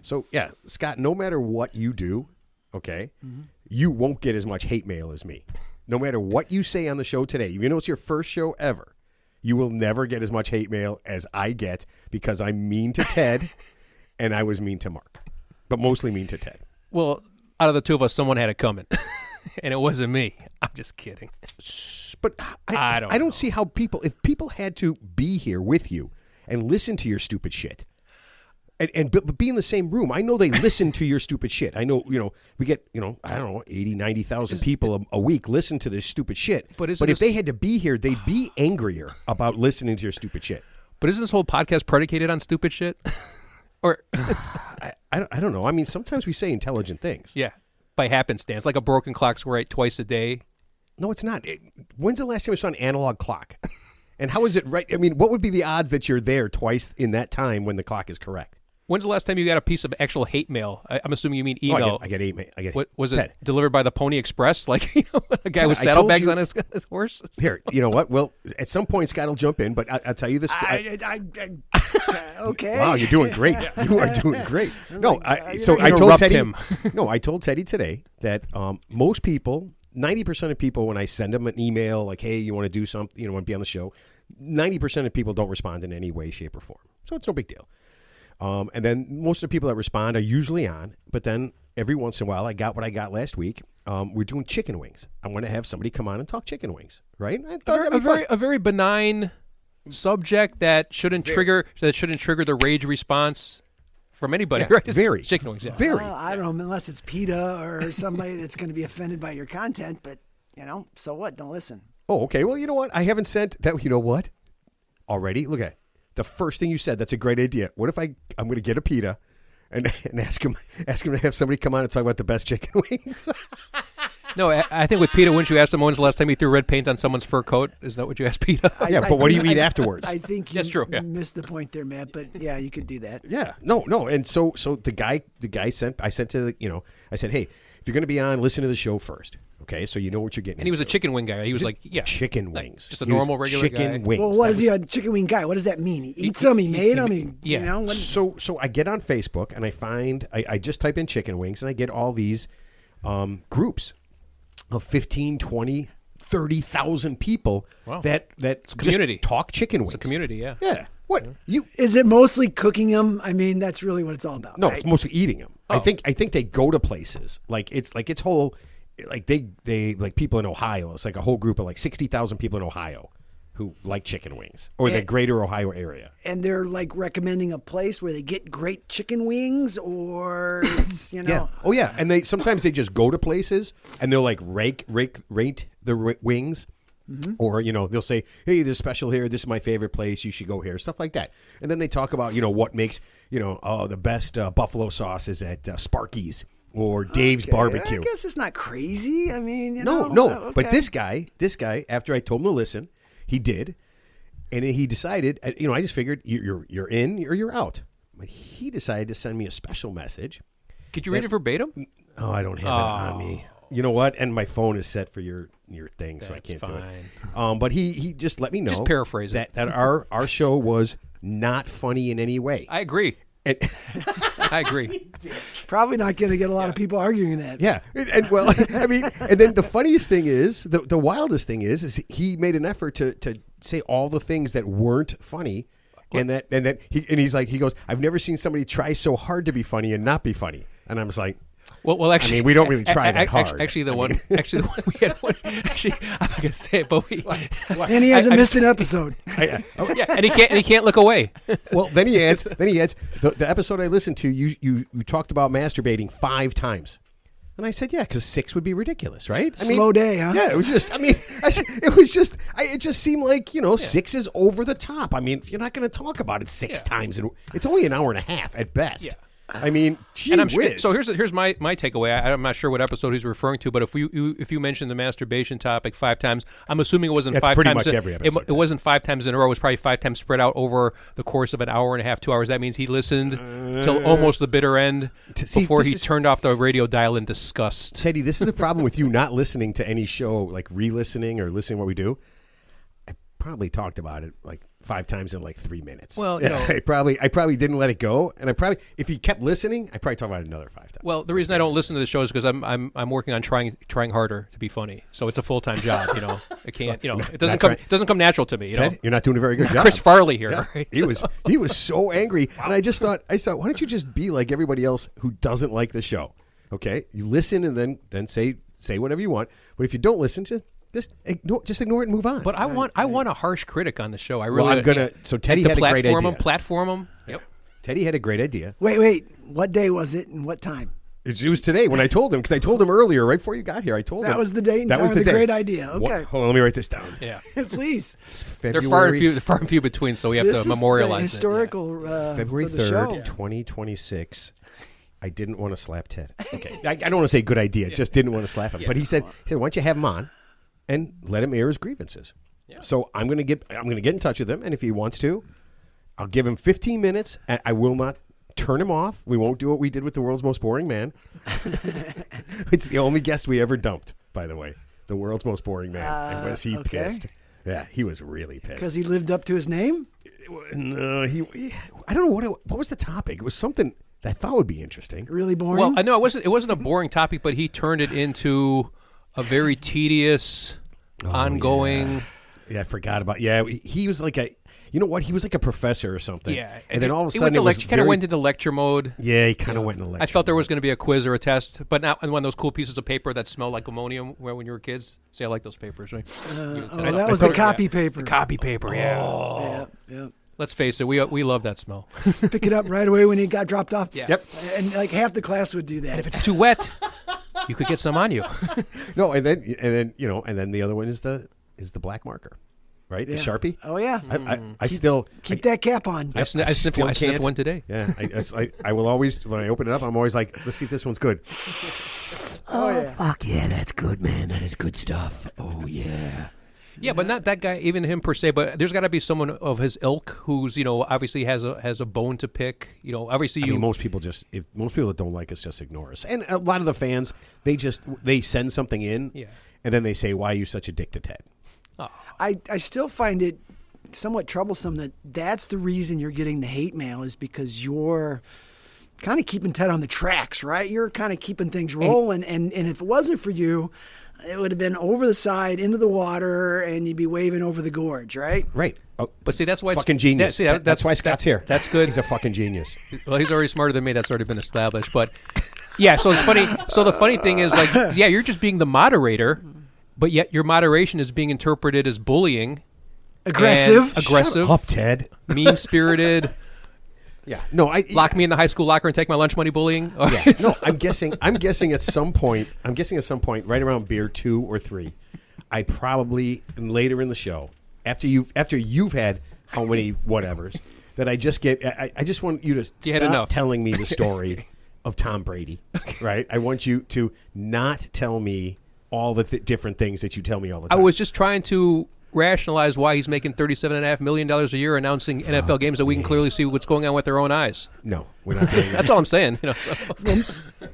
So, yeah, Scott, no matter what you do, okay, you won't get as much hate mail as me. No matter what you say on the show today, even though it's your first show ever, you will never get as much hate mail as I get because I'm mean to Ted and I was mean to Mark, but mostly mean to Ted. Well, out of the two of us, someone had it coming, and it wasn't me. I'm just kidding. But I don't see how if people had to be here with you and listen to your stupid shit, and be in the same room, I know they listen to your stupid shit. I know, we get, I don't know, 80, 90,000 people a week listen to this stupid shit. But if they had to be here, they'd be angrier about listening to your stupid shit. But isn't this whole podcast predicated on stupid shit? Or I don't know. I mean, sometimes we say intelligent things. Yeah, by happenstance, like a broken clock's right twice a day. No, it's not. When's the last time you saw an analog clock? And how is it right? I mean, what would be the odds that you're there twice in that time when the clock is correct? When's the last time you got a piece of actual hate mail? I'm assuming you mean email. I get hate mail. What was it? Delivered by the Pony Express? Like, a guy with saddlebags on his horse? Here, you know what? Well, at some point, Scott will jump in, but I'll tell you this. Okay. Wow, you're doing great. You are doing great. No, I told Teddy today that most people, 90% of people, when I send them an email like, hey, you want to do something, want to be on the show, 90% of people don't respond in any way, shape, or form. So it's no big deal. And then most of the people that respond are usually on, but then every once in a while, I got what I got last week. We're doing chicken wings. I want to have somebody come on and talk chicken wings, right? A very benign subject that shouldn't trigger the rage response from anybody, right? Very chicken wings. Yeah. Very. I don't know, unless it's PETA or somebody that's going to be offended by your content. But so what? Don't listen. Oh, okay. Well, you know what? I haven't sent that. You know what? Already, look at it. The first thing you said, that's a great idea. What if I'm going to get a PETA and ask him to have somebody come on and talk about the best chicken wings? No, I think with PETA, wouldn't you ask him when's the last time he threw red paint on somene's fur coat? Is that what you asked PETA? But what do you eat afterwards? I think that's true. Yeah. Missed the point there, Matt. But yeah, you could do that. Yeah, no, and so the guy I sent to I said, hey, if you're going to be on, listen to the show first. Okay, so you know what you're getting. And he was a chicken wing guy. He was like, chicken wings, just a normal regular chicken guy. Wings. Well, what is he a chicken wing guy? What does that mean? He eats them. He made them. Yeah. So I get on Facebook and I find I just type in chicken wings and I get all these groups of 15, 20, 30,000 people that just talk chicken wings. It's a community, yeah. Yeah. What is it mostly cooking them? I mean, that's really what it's all about. No, right? it's mostly eating them. Oh. I think they go to places it's whole. Like they like people in Ohio. It's like a whole group of like 60,000 people in Ohio who like chicken wings or the greater Ohio area. And they're like recommending a place where they get great chicken wings or it's, Yeah. Oh, yeah. And they sometimes they just go to places and they'll like rate the wings. Mm-hmm. Or, they'll say, hey, there's special here. This is my favorite place. You should go here. Stuff like that. And then they talk about, what makes, the best buffalo sauce is at Sparky's. Or Dave's Barbecue. I guess it's not crazy. I mean, no. Okay. But this guy, after I told him to listen, he did, and he decided. I just figured you're in or you're out. But he decided to send me a special message. Could you read it verbatim? Oh, I don't have it on me. You know what? And my phone is set for your thing, so I can't do it. But he just let me know. Just paraphrase that our show was not funny in any way. I agree. I agree. Probably not going to get a lot of people arguing that. Yeah, and well, I mean, and then the funniest thing is, the wildest thing is he made an effort to say all the things that weren't funny, and he goes, I've never seen somebody try so hard to be funny and not be funny, and I was like. Well, actually, we don't really try that hard. Actually, the one we had one. Actually, I'm not gonna say it, but and he hasn't missed an episode. Yeah, and he can't look away. Well, then he adds. The episode I listened to, you talked about masturbating 5 times, and I said, yeah, because 6 would be ridiculous, right? Slow day, huh? Yeah, it was just. I mean, it just seemed like 6 is over the top. I mean, you're not going to talk about it 6 times, and it's only an hour and a half at best. Yeah. I mean, and I'm sure, so here's my takeaway. I'm not sure what episode he's referring to, but if you mentioned the masturbation topic 5 times, I'm assuming it wasn't That's 5 pretty times. Much every episode. It wasn't 5 times in a row. It was probably 5 times spread out over the course of an hour and a half, 2 hours. That means he listened till almost the bitter end before he turned off the radio dial in disgust. Teddy, this is the problem with you not listening to any show, like re-listening or listening to what we do. I probably talked about it like 5 times in like 3 minutes. Well, I probably didn't let it go, and if he kept listening, I probably talked about it another 5 times. Well, the reason I don't listen to the show is because I'm working on trying harder to be funny. So it's a full-time job. I can't. It doesn't come natural to me. Ted, you're not doing a very good job. Chris Farley here. Yeah. Right? He was so angry, and I thought, why don't you just be like everybody else who doesn't like the show? Okay, you listen and then say whatever you want. But if you don't listen, just ignore it and move on. But I want a harsh critic on the show. I really. Well, I'm gonna. So Teddy had a great idea. Platform him. Yep. Teddy had a great idea. Wait. What day was it and what time? It was today when I told him, because I told him earlier, right before you got here. I told him that was the day. And that time was the day. Great idea. Okay. Hold on, let me write this down. Yeah. Please. They're far and few between, so we have to memorialize this is historical. February 3rd, 2026. I didn't want to slap Ted. Okay, I don't want to say good idea. Just didn't want to slap him. But he said, why don't you have him on and let him air his grievances? Yeah. So I'm gonna get in touch with him, and if he wants to, I'll give him 15 minutes. And I will not turn him off. We won't do what we did with the world's most boring man. It's the only guest we ever dumped, by the way. The world's most boring man. And was he pissed? Yeah, he was really pissed because he lived up to his name. No, I don't know what was the topic. It was something that I thought would be interesting. Really boring. Well, I know it wasn't a boring topic, but he turned it into a very tedious, ongoing. Yeah, I forgot about. Yeah, he was like he was like a professor or something. Yeah, and then all of a sudden he kind of went into lecture mode. Yeah, he kind of went into lecture. I felt there was going to be a quiz or a test, but not one of those cool pieces of paper that smell like ammonium when you were kids. See, I like those papers, right? That was the copy paper. The copy paper, yeah. Oh. Yeah. Let's face it, we love that smell. Pick it up right away when he got dropped off. Yeah. Yep. And like half the class would do that. And if it's too wet, you could get some on you. No, and then the other one is the black marker, right? Yeah. The Sharpie. Oh yeah. I still keep that cap on. I sniffed one today. Yeah, I will always, when I open it up, I'm always like, let's see if this one's good. Yeah. Fuck yeah, that's good, man. That is good stuff. Oh yeah. Yeah, but not that guy, even him per se. But there's got to be someone of his ilk who's obviously has a bone to pick. Obviously most people that don't like us just ignore us, and a lot of the fans they send something in, and then they say, "Why are you such a dick to Ted?" Oh. I still find it somewhat troublesome that's the reason you're getting the hate mail is because you're kind of keeping Ted on the tracks, right? You're kind of keeping things rolling, and if it wasn't for you, it would have been over the side, into the water, and you'd be waving over the gorge, right? Right. Oh, but see, that's why fucking genius. That's why Scott's here. That's good. He's a fucking genius. Well, he's already smarter than me. That's already been established. But yeah, so it's funny. So the funny thing is, you're just being the moderator, but yet your moderation is being interpreted as bullying, aggressive, Shut up, Ted. mean-spirited. Yeah. No, lock me in the high school locker and take my lunch money bullying. Yeah. No, I'm guessing at some point, right around beer 2 or 3, I probably later in the show, after you've had how many whatevers, that I just get. I just want you to stop telling me the story of Tom Brady. Right. I want you to not tell me all the different things that you tell me all the time. I was just trying to rationalize why he's making $37.5 million a year announcing NFL games that we can clearly see what's going on with their own eyes. No, we're not doing that. That's all I'm saying.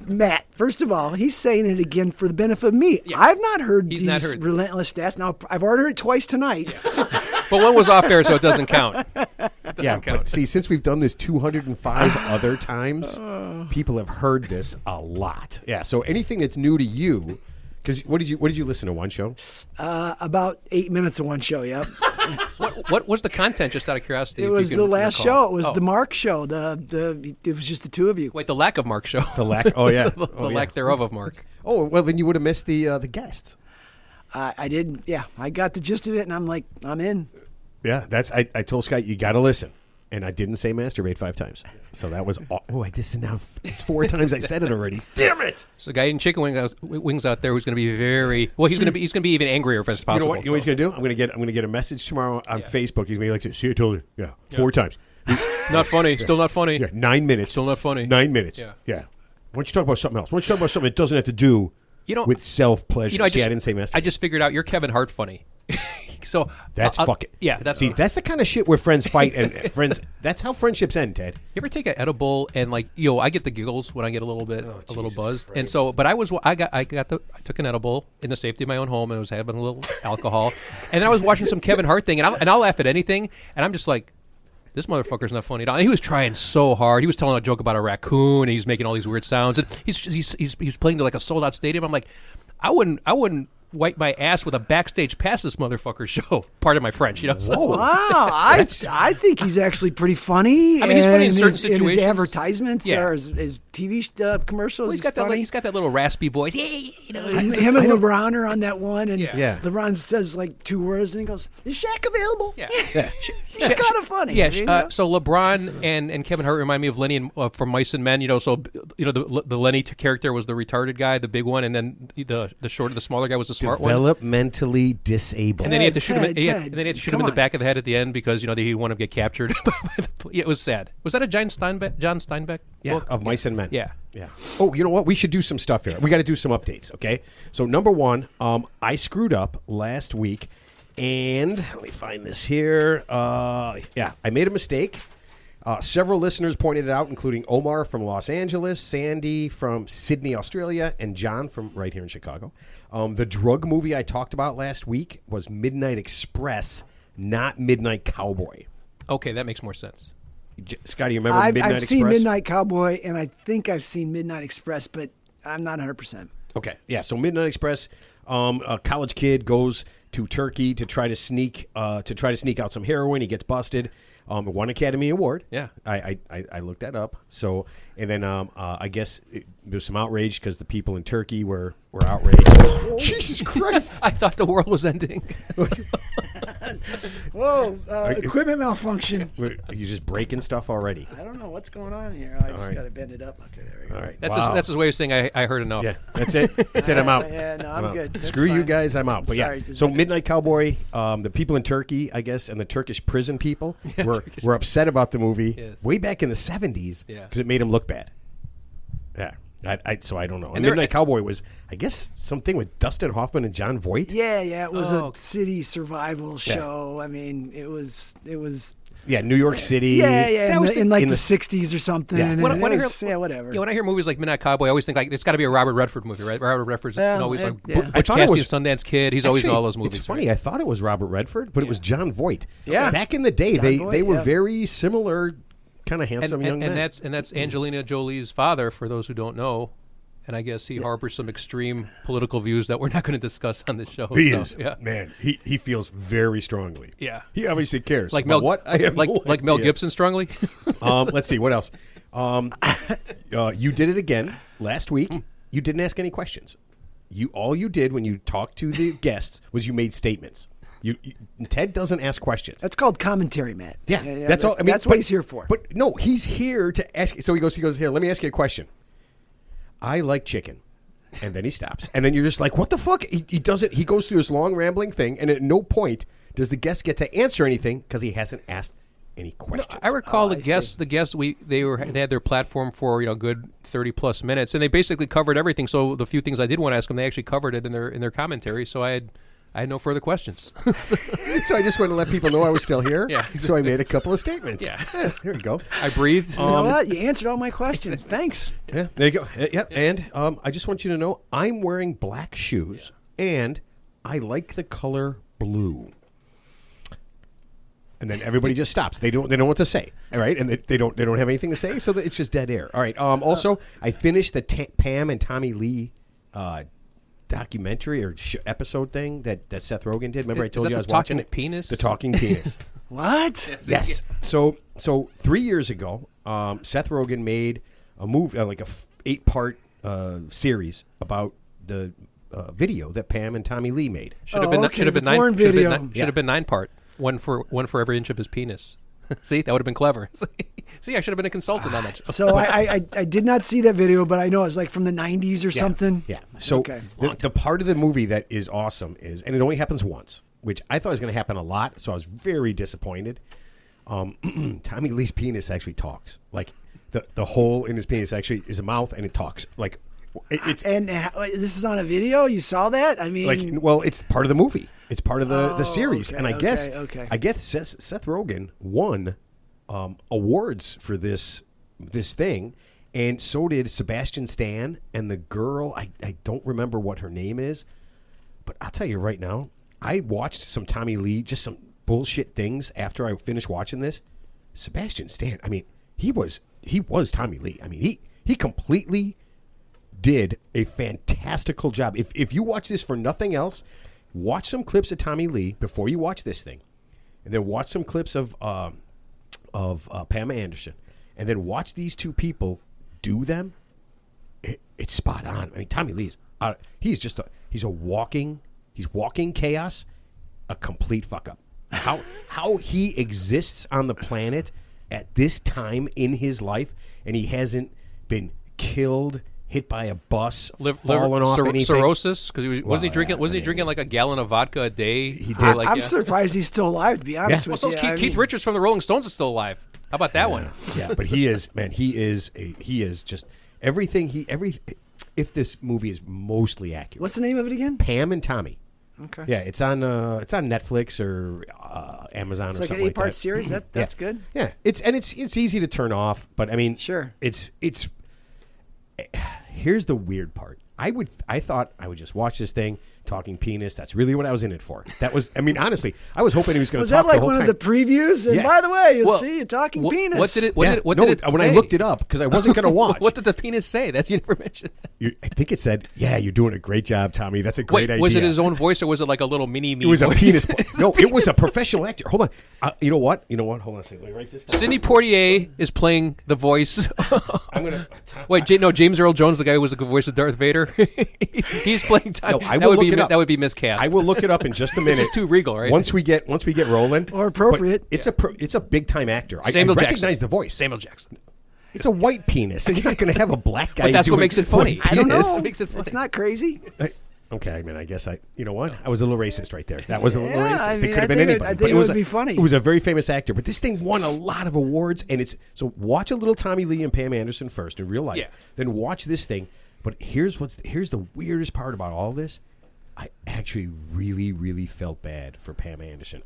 Matt, first of all, he's saying it again for the benefit of me. Yeah. I've not heard these relentless stats. Now, I've already heard it twice tonight. Yeah. But one was off air, so it doesn't count. But see, since we've done this 205 other times, people have heard this a lot. Yeah, so anything that's new to you... Because what did you listen to one show? About 8 minutes of one show. Yep. What was the content? Just out of curiosity. It was the last show. It was the Mark show. It was just the two of you. Wait, the lack of Mark show. The lack. Oh yeah. the lack thereof of Mark. Oh well, then you would have missed the guests. I didn't. Yeah, I got the gist of it, and I'm like, I'm in. Yeah, I told Scott you got to listen. And I didn't say masturbate 5 times. So that was... I just now... It's 4 times I said it already. Damn it! So the guy eating chicken wings out there who's going to be very... Well, he's going to be even angrier if it's possible. You know what he's going to do? I'm going to get a message tomorrow on Facebook. He's going to be like, see, I told you. Yeah, 4 times. Not funny. Still not funny. Yeah, 9 minutes. Still not funny. 9 minutes. Yeah. Why don't you talk about something else? Why don't you talk about something that doesn't have to do with self-pleasure? I didn't say masturbate. I just figured out you're Kevin Hart funny. So that's fucking That's that's the kind of shit where friends fight and friends. That's how friendships end, Ted. You ever take an edible and like I get the giggles when I get a little buzzed, Christ. and so I took an edible in the safety of my own home and I was having a little alcohol, and then I was watching some Kevin Hart thing, and I'll laugh at anything, and I'm just like, this motherfucker's not funny at all. And he was trying so hard. He was telling a joke about a raccoon, and he's making all these weird sounds, and he's playing to like a sold out stadium. I'm like, I wouldn't wipe my ass with a backstage pass this motherfucker show. Pardon my French, So. Wow, I think he's actually pretty funny. I mean, he's funny in certain situations. In his advertisements or his TV commercials. Well, he's got that little raspy voice. Him and LeBron are on that one, and Yeah. LeBron says like 2 words, and he goes, "Is Shaq available?" Yeah. He's kind of funny. Yeah. So LeBron and Kevin Hart remind me of Lenny from Mice and Men. So the Lenny character was the retarded guy, the big one, and then the smaller guy was the smart one. Developmentally disabled. And then he had to shoot him. And then he had to shoot him in the on. back of the head at the end because he wanted to get captured. It was sad. Was that a John Steinbeck book? Of Mice and Men. Yeah. Yeah. Oh, you know what? We should do some stuff here. We got to do some updates, okay? So, number one, I screwed up last week, and let me find this here. I made a mistake. Several listeners pointed it out, including Omar from Los Angeles, Sandy from Sydney, Australia, and John from right here in Chicago. The drug movie I talked about last week was Midnight Express, not Midnight Cowboy. Okay, that makes more sense. Scotty, you remember Midnight Express? I've seen Midnight Cowboy, and I think I've seen Midnight Express, but I'm not 100%. Okay, yeah. So Midnight Express, a college kid goes to Turkey to try to sneak out some heroin. He gets busted. Won Academy Award. Yeah, I looked that up. So and then I guess there's some outrage because the people in Turkey were outraged. Jesus Christ! I thought the world was ending. Whoa! Equipment malfunction. You're just breaking stuff already. I don't know what's going on here. I just got to bend it up. Okay, there we go. All right. That's his way of saying I heard enough. Yeah, that's it. That's it. I'm out. Yeah, no, I'm good. That's Screw you fine. guys. I'm out. But Sorry, yeah. So Midnight Cowboy, the people in Turkey, I guess, and the Turkish prison people were upset about the movie way back in the 70s because it made them look bad. Yeah. So I don't know. And Midnight Cowboy was, I guess, something with Dustin Hoffman and John Voight. Yeah. It was a city survival show. I mean, it was. Yeah, New York City. Yeah, in the 60s 60s or something. Yeah. And whatever. Yeah, when I hear movies like Midnight Cowboy, I always think like it's got to be a Robert Redford movie, right? Robert Redford's always like Butch Cassidy, Sundance Kid. He's always in all those movies. It's funny. Right? I thought it was Robert Redford, but it was John Voight. Yeah. Back in the day, they were very similar, kind of handsome young men. And that's Angelina Jolie's father, for those who don't know. And I guess he harbors some extreme political views that we're not going to discuss on this show. He is. Yeah. Man, he feels very strongly. Yeah. He obviously cares. Like Mel, what? I have like Mel Gibson strongly? Let's see. What else? You did it again last week. You didn't ask any questions. All you did when you talked to the guests was you made statements. Ted doesn't ask questions. That's called commentary, Matt. Yeah, that's all. I mean, that's what he's here for. But no, he's here to ask. So he goes, here, let me ask you a question. I like chicken. And then he stops. And then you're just like, what the fuck? He doesn't. He goes through this long rambling thing, and at no point does the guest get to answer anything because he hasn't asked any questions. No, I recall the guests. They had their platform for good 30+ minutes, and they basically covered everything. So the few things I did want to ask them, they actually covered it in their commentary. So I had no further questions. So I just wanted to let people know I was still here. Yeah, exactly. So I made a couple of statements. Yeah. There you go. I breathed. You know what? You answered all my questions. Thanks. Yeah, there you go. Yeah, and I just want you to know I'm wearing black shoes, and I like the color blue. And then everybody just stops. They don't know what to say. All right, and they don't have anything to say, so it's just dead air. All right. Also, I finished the Pam and Tommy Lee documentary or episode thing that Seth Rogen did. Remember I told you I was watching it? Penis? The talking penis. What? Yes. So 3 years ago, Seth Rogen made a movie, like a 8-part series about the video that Pam and Tommy Lee made. Should have been 9-part. One for every inch of his penis. See, that would have been clever. See, I should have been a consultant on that show. So I did not see that video, but I know it's like from the 90s or something. Yeah. So the part of the movie that is awesome is, and it only happens once, which I thought was going to happen a lot, so I was very disappointed. Tommy Lee's penis actually talks. Like the hole in his penis actually is a mouth, and it talks. Like it's and this is on a video. You saw that? I mean, it's part of the movie. It's part of the series, okay, and I guess Seth Rogen won awards for this thing, and so did Sebastian Stan and the girl. I don't remember what her name is, but I'll tell you right now, I watched some Tommy Lee, just some bullshit things after I finished watching this. Sebastian Stan, I mean, he was Tommy Lee. I mean, he completely did a fantastical job. If you watch this for nothing else, watch some clips of Tommy Lee before you watch this thing, and then watch some clips of Pamela Anderson, and then watch these two people do them. It's spot on. I mean, Tommy Lee's he's walking chaos, a complete fuck up. How he exists on the planet at this time in his life, and he hasn't been killed, hit by a bus, fallen off anything. Cirrhosis, because wasn't he drinking like a gallon of vodka a day? He did. I'm surprised he's still alive, to be honest with you. Keith Richards from the Rolling Stones is still alive. How about that one? Yeah, but he is just everything. If this movie is mostly accurate. What's the name of it again? Pam and Tommy. Okay. Yeah, it's on Netflix or Amazon or something like that. It's like an 8-part series. That's good. Yeah, it's easy to turn off, but I mean, sure. It's here's the weird part. I thought I would just watch this thing, talking penis. That's really what I was in it for. That was, I mean, honestly, I was hoping he was going to talk the whole time. Was that like one of the previews? And by the way, you'll see a talking penis. What did it say? When I looked it up, because I wasn't going to watch. What did the penis say? That's you never mentioned. I think it said, "Yeah, you're doing a great job, Tommy. That's a great idea." Was it his own voice, or was it like a little mini me? It was voice? A penis. No, it was a professional actor. Hold on. You know what? Hold on a second. Let me write this down. Sidney Poitier is playing the voice. I'm gonna wait. James Earl Jones, the guy who was the voice of Darth Vader. He's playing. No, I will look it up. That would be miscast. I will look it up in just a minute. This is too regal, right? Once we get rolling, or appropriate. It's a big time actor. I recognize the voice. Samuel Jackson. It's a white penis, and you're not going to have a black guy. But that's what makes it funny. I don't know. Makes it funny. It's not crazy. Okay, I mean, I guess you know what? I was a little racist right there. That was a little racist. I mean, it could have been anybody. I think it would be funny. It was a very famous actor, but this thing won a lot of awards, and so watch a little Tommy Lee and Pam Anderson first in real life. Yeah. Then watch this thing. But here's the weirdest part about all this. I actually really, really felt bad for Pam Anderson.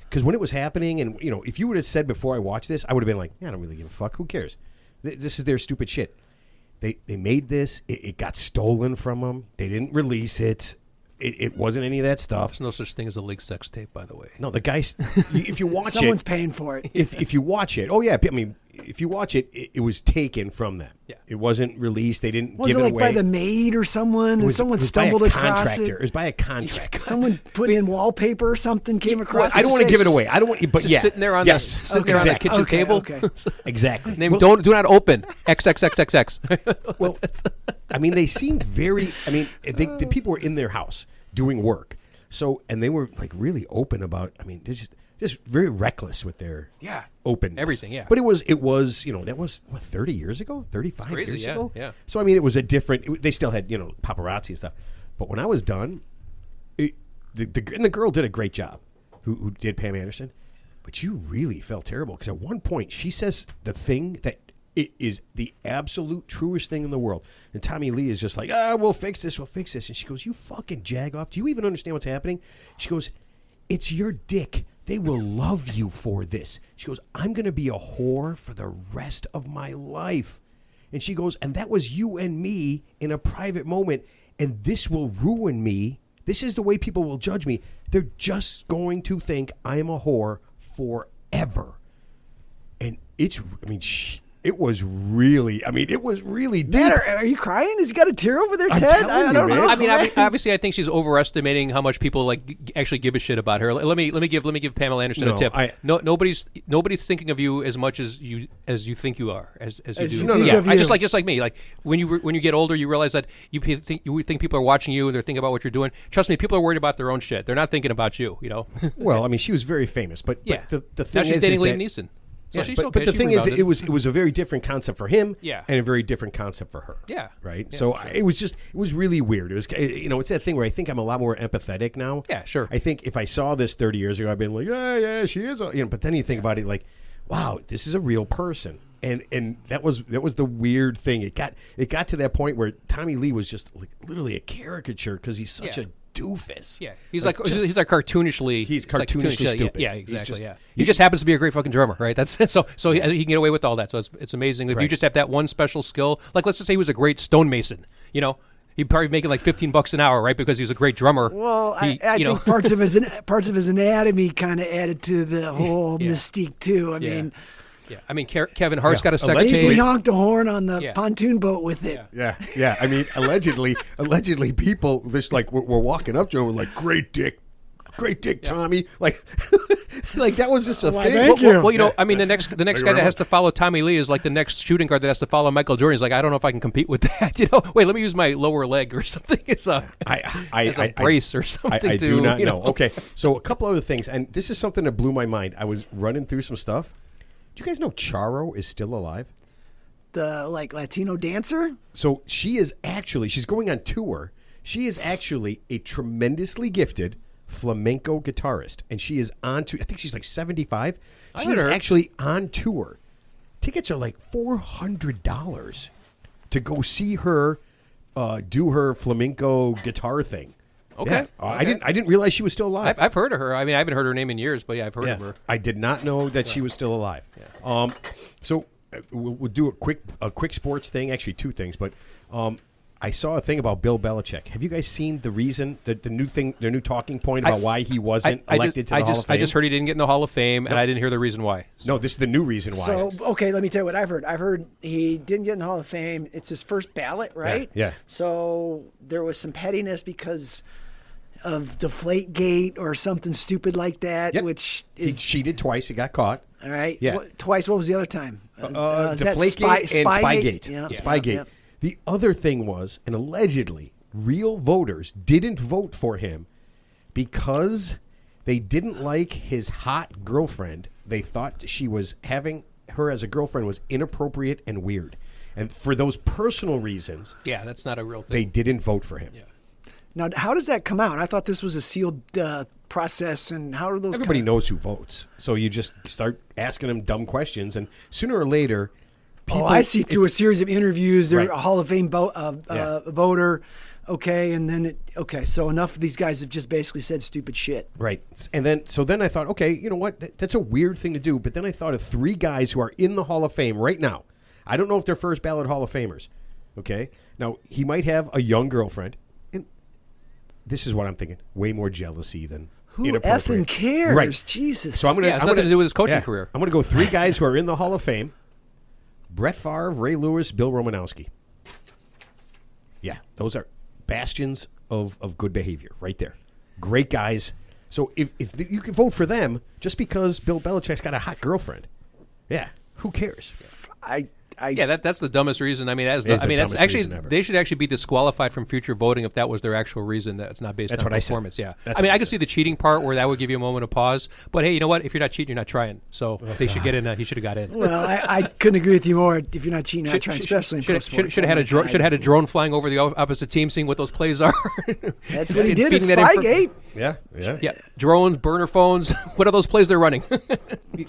Because when it was happening, and if you would have said before I watched this, I would have been like, yeah, I don't really give a fuck. Who cares? This is their stupid shit. They made this. It got stolen from them. They didn't release it. It wasn't any of that stuff. There's no such thing as a leaked sex tape, by the way. No, the guys. If you watch someone's paying for it. If you watch it, oh yeah, I mean, if you watch it, it was taken from them. Yeah. It wasn't released. They didn't was give it it like away. by the maid or someone, and someone stumbled across it? It was by a contractor. Someone put in wallpaper or something, came across. I don't want to give it away. I don't want. But just yeah, sitting there on the on that kitchen table. Okay. Exactly. Name do not open XXXXX. Well, I mean, they seemed very. I mean, the people were in their house doing work. So, and they were like really open about. I mean, they're just very reckless with their openness. Everything. Yeah. But it was that was what 30 years ago, 35 years ago. Yeah. So I mean, it was a different. They still had paparazzi and stuff. But when I was done, the girl did a great job. Who did Pam Anderson? But you really felt terrible because at one point she says the thing that. It is the absolute truest thing in the world. And Tommy Lee is just like, we'll fix this. And she goes, you fucking jag off. Do you even understand what's happening? She goes, it's your dick. They will love you for this. She goes, I'm going to be a whore for the rest of my life. And she goes, and that was you and me in a private moment. And this will ruin me. This is the way people will judge me. They're just going to think I'm a whore forever. And it was really deep. Dad, are you crying? Has he got a tear over there, Ted? I don't know. I mean, obviously, I think she's overestimating how much people actually give a shit about her. Let me give Pamela Anderson a tip. Nobody's thinking of you as much as you think you are, as you do. Just like me. Like when you get older, you realize that you think people are watching you and they're thinking about what you're doing. Trust me, people are worried about their own shit. They're not thinking about you. Well, I mean, she was very famous, but the thing now she's dating Liam Neeson. So but the thing is, it was a very different concept for him, and a very different concept for her. Yeah, right. Yeah, so it was really weird. It was, it's that thing where I think I'm a lot more empathetic now. Yeah, sure. I think if I saw this 30 years ago, I'd been like, yeah, she is. But then you think about it, like, wow, this is a real person, and that was the weird thing. It got to that point where Tommy Lee was just like literally a caricature because he's such a doofus. Yeah, he's like cartoonishly. He's cartoonishly stupid. Yeah, exactly. He just happens to be a great fucking drummer, right? That's so he can get away with all that. So it's amazing if you just have that one special skill. Like let's just say he was a great stonemason. You know, he'd probably be making like $15 an hour, right? Because he's a great drummer. Well, I think parts of his anatomy kind of added to the whole mystique too. I mean. Yeah, I mean, Kevin Hart's got a sex tape. He honked a horn on the pontoon boat with it. Yeah. I mean, allegedly, people just like we're walking up to him, like, great dick, Tommy. Like that was just a thing. Thank you. Well, you know, I mean, the next guy that has to follow Tommy Lee is like the next shooting guard that has to follow Michael Jordan. He's like, I don't know if I can compete with that. You know, wait, let me use my lower leg or something. It's a brace or something. I do not know. Okay, so a couple other things, and this is something that blew my mind. I was running through some stuff. Do you guys know Charo is still alive? The Latino dancer? So she's going on tour. She is actually a tremendously gifted flamenco guitarist, and she is on to. I think she's like 75. She is actually on tour. Tickets are like $400 to go see her do her flamenco guitar thing. Okay. Yeah. I didn't realize she was still alive. I've heard of her. I mean, I haven't heard her name in years, but I've heard of her. I did not know that she was still alive. Yeah. So we'll do a quick sports thing. Actually, two things. But I saw a thing about Bill Belichick. Have you guys seen the reason, the new talking point about why he wasn't elected to the Hall of Fame? I just heard he didn't get in the Hall of Fame, and I didn't hear the reason why. So. No, this is the new reason why. So, okay, let me tell you what I've heard. I've heard he didn't get in the Hall of Fame. It's his first ballot, right? Yeah. So there was some pettiness because of Deflategate or something stupid like that, which is... He cheated twice. He got caught. All right. Yeah. Twice. What was the other time? Deflategate and Spygate. Yeah. Spygate. Yeah. The other thing was, and allegedly, real voters didn't vote for him because they didn't like his hot girlfriend. They thought having her as a girlfriend was inappropriate and weird. And for those personal reasons... Yeah, that's not a real thing. They didn't vote for him. Yeah. Now, how does that come out? I thought this was a sealed process, and how do those? Everybody knows who votes, so you just start asking them dumb questions, and sooner or later, people. I see through a series of interviews, they're a Hall of Fame voter, okay, and then so enough of these guys have just basically said stupid shit, right? And then I thought, okay, you know what? That's a weird thing to do, but then I thought of three guys who are in the Hall of Fame right now. I don't know if they're first ballot Hall of Famers. Okay, now he might have a young girlfriend. This is what I'm thinking. Way more jealousy than who inappropriate. Effing cares? Right. Jesus. So I'm gonna. It has nothing to do with his coaching career. I'm going to go three guys who are in the Hall of Fame: Brett Favre, Ray Lewis, Bill Romanowski. Yeah, those are bastions of good behavior right there. Great guys. So if you can vote for them just because Bill Belichick's got a hot girlfriend, who cares? That's the dumbest reason. I mean, that's actually they should actually be disqualified from future voting if that was their actual reason. That's not based on performance. Yeah, I mean, I could see the cheating part where that would give you a moment of pause. But hey, you know what? If you're not cheating, you're not trying. So they should get in. He should have got in. Well, I couldn't agree with you more. If you're not cheating, you're not trying, especially in pro sports. Should have had a drone flying over the opposite team, seeing what those plays are. That's what he did at Spygate. Yeah. Drones, burner phones. What are those plays they're running?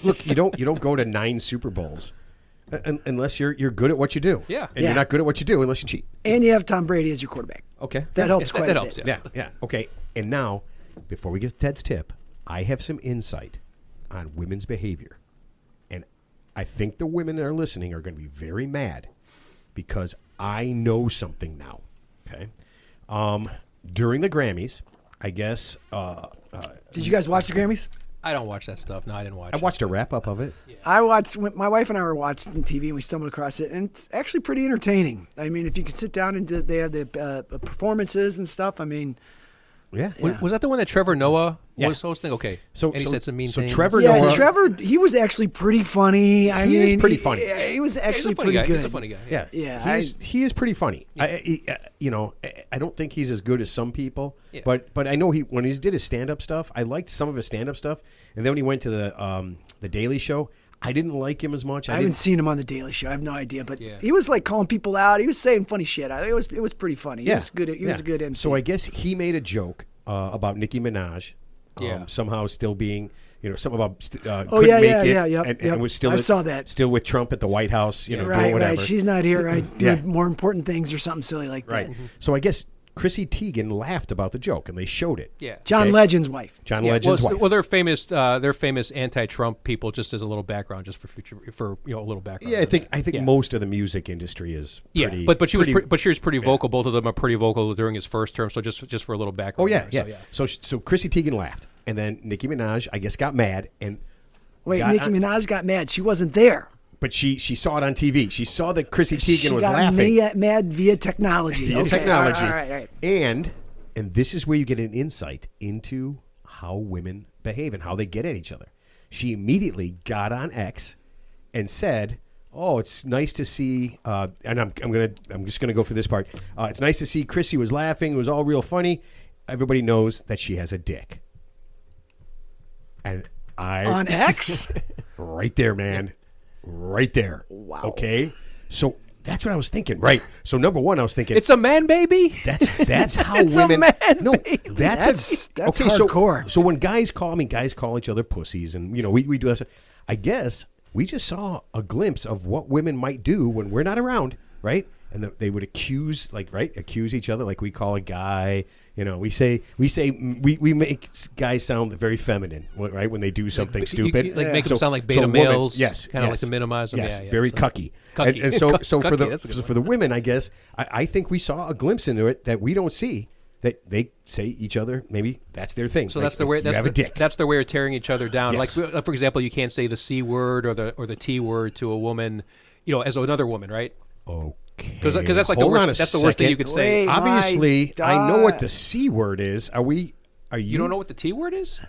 Look, you don't go to 9 Super Bowls. Unless you're good at what you do. Yeah. And you're not good at what you do unless you cheat. And you have Tom Brady as your quarterback. Okay. That helps quite a bit. Yeah. Okay. And now, before we get to Ted's tip, I have some insight on women's behavior. And I think the women that are listening are going to be very mad because I know something now. Okay. During the Grammys, I guess... Did you guys watch the Grammys? I don't watch that stuff. No, I didn't watch I watched a wrap-up of it. Yeah. I watched, my wife and I were watching TV, and we stumbled across it, and it's actually pretty entertaining. I mean, if you can sit down and they have the performances and stuff, I mean... Yeah. Was that the one that Trevor Noah was hosting? Okay. So and he said some mean things. Trevor Noah... Trevor, he was actually pretty funny. He is pretty funny. He was actually pretty good. He's a funny guy. Yeah. He is pretty funny. Yeah. I don't think he's as good as some people, but I know when he did his stand-up stuff, I liked some of his stand-up stuff, and then when he went to the Daily Show, I didn't like him as much. I haven't seen him on the Daily Show. I have no idea, but he was like calling people out. He was saying funny shit. It was pretty funny. He was good. He was a good MC. So I guess he made a joke about Nicki Minaj, somehow still being, something about couldn't make it, and was still I saw that. Still with Trump at the White House, doing right, whatever. Right. She's not here, right? Doing more important things or something silly like that. Right. So I guess Chrissy Teigen laughed about the joke, and they showed it. Yeah. John Legend's wife. John Legend's wife. Well, they're famous anti-Trump people. Just as a little background, just for a little background. Yeah, I think most of the music industry is pretty. Yeah, but she was pretty vocal. Both of them are pretty vocal during his first term. So just for a little background. Oh yeah. So Chrissy Teigen laughed, and then Nicki Minaj, I guess, got mad and. Wait, Nicki Minaj got mad. She wasn't there. But she saw it on TV. She saw that Chrissy Teigen was laughing. She got mad via technology. Technology. All right. And this is where you get an insight into how women behave and how they get at each other. She immediately got on X and said, "Oh, it's nice to see." And I'm just gonna go for this part. It's nice to see Chrissy was laughing. It was all real funny. Everybody knows that she has a dick. And on X, right there, man. Right there. Wow. Okay. So that's what I was thinking. Right. So number one, I was thinking it's a man baby. That's how it's women. A man baby. That's okay. Hardcore. So when guys call each other pussies, and we do that. I guess we just saw a glimpse of what women might do when we're not around, right? And they would accuse each other, like we call a guy. We make guys sound very feminine, right? When they do something stupid, make them sound like beta males. Yes, kind of like to minimize them. Yes, yeah, very cucky. And so for the women, I guess I think we saw a glimpse into it that we don't see. That they say each other, maybe that's their thing. So that's their way. That's their way of tearing each other down. Yes. Like for example, you can't say the C word or the T word to a woman, as another woman, right? Okay. Because that's like the worst. That's the worst thing you could say. Wait, obviously, I know what the C word is. Are you? You don't know what the T word is?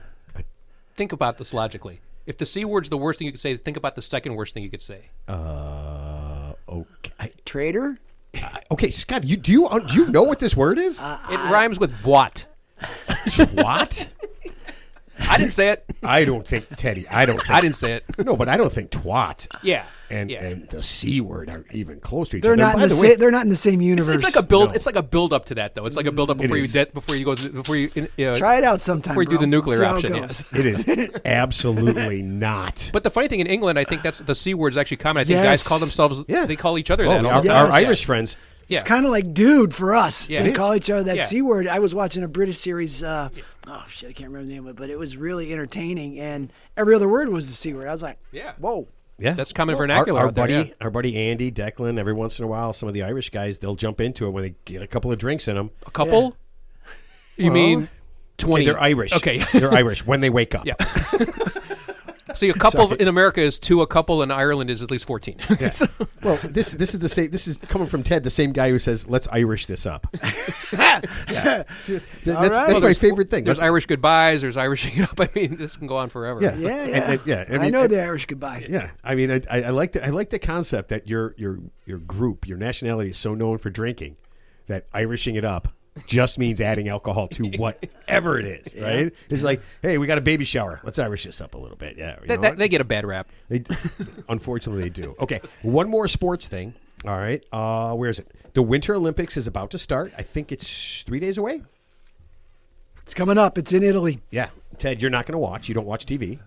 Think about this logically. If the C word's the worst thing you could say, think about the second worst thing you could say. Okay. Traitor. Okay, Scott, do you know what this word is? It rhymes with what? What? I didn't say it. I don't think, Teddy. I didn't say it. No, but I don't think twat. Yeah. And the C word are even close to each They're other. Not they're not in the same universe. It's like a build. No. It's like a build up to that, though. It's like a build up before you try it out sometime. Before you do the nuclear option. Yes. It is absolutely not. But the funny thing in England, I think that's the C word is actually common. I think guys call themselves. Yeah. They call each other that. Our Irish friends. It's kind of like dude for us. Yeah, they call each other that Yeah. C word. I was watching a British series. Oh shit, I can't remember the name of it, but it was really entertaining. And every other word was the C word. I was like, whoa. Yeah, that's common vernacular. Our buddy Andy, Declan. Every once in a while, some of the Irish guys they'll jump into it when they get a couple of drinks in them. A couple? Yeah. You mean 20? Okay, they're Irish. Okay, they're Irish when they wake up. Yeah. See, a couple in America is 2. A couple in Ireland is at least 14. Yeah. Well, this is the same. This is coming from Ted, the same guy who says, "Let's Irish this up." Yeah. That's my favorite thing. There's Irish goodbyes. There's Irishing it up. I mean, this can go on forever. Yeah. I know the Irish goodbye. Yeah. I mean, I like the concept that your group, your nationality is so known for drinking that Irishing it up just means adding alcohol to whatever it is, right? It's like, hey, we got a baby shower. Let's Irish this up a little bit. Yeah, they get a bad rap. Unfortunately, they do. Okay, one more sports thing. All right, where is it? The Winter Olympics is about to start. I think it's 3 days away. It's coming up. It's in Italy. Yeah, Ted, you're not going to watch. You don't watch TV.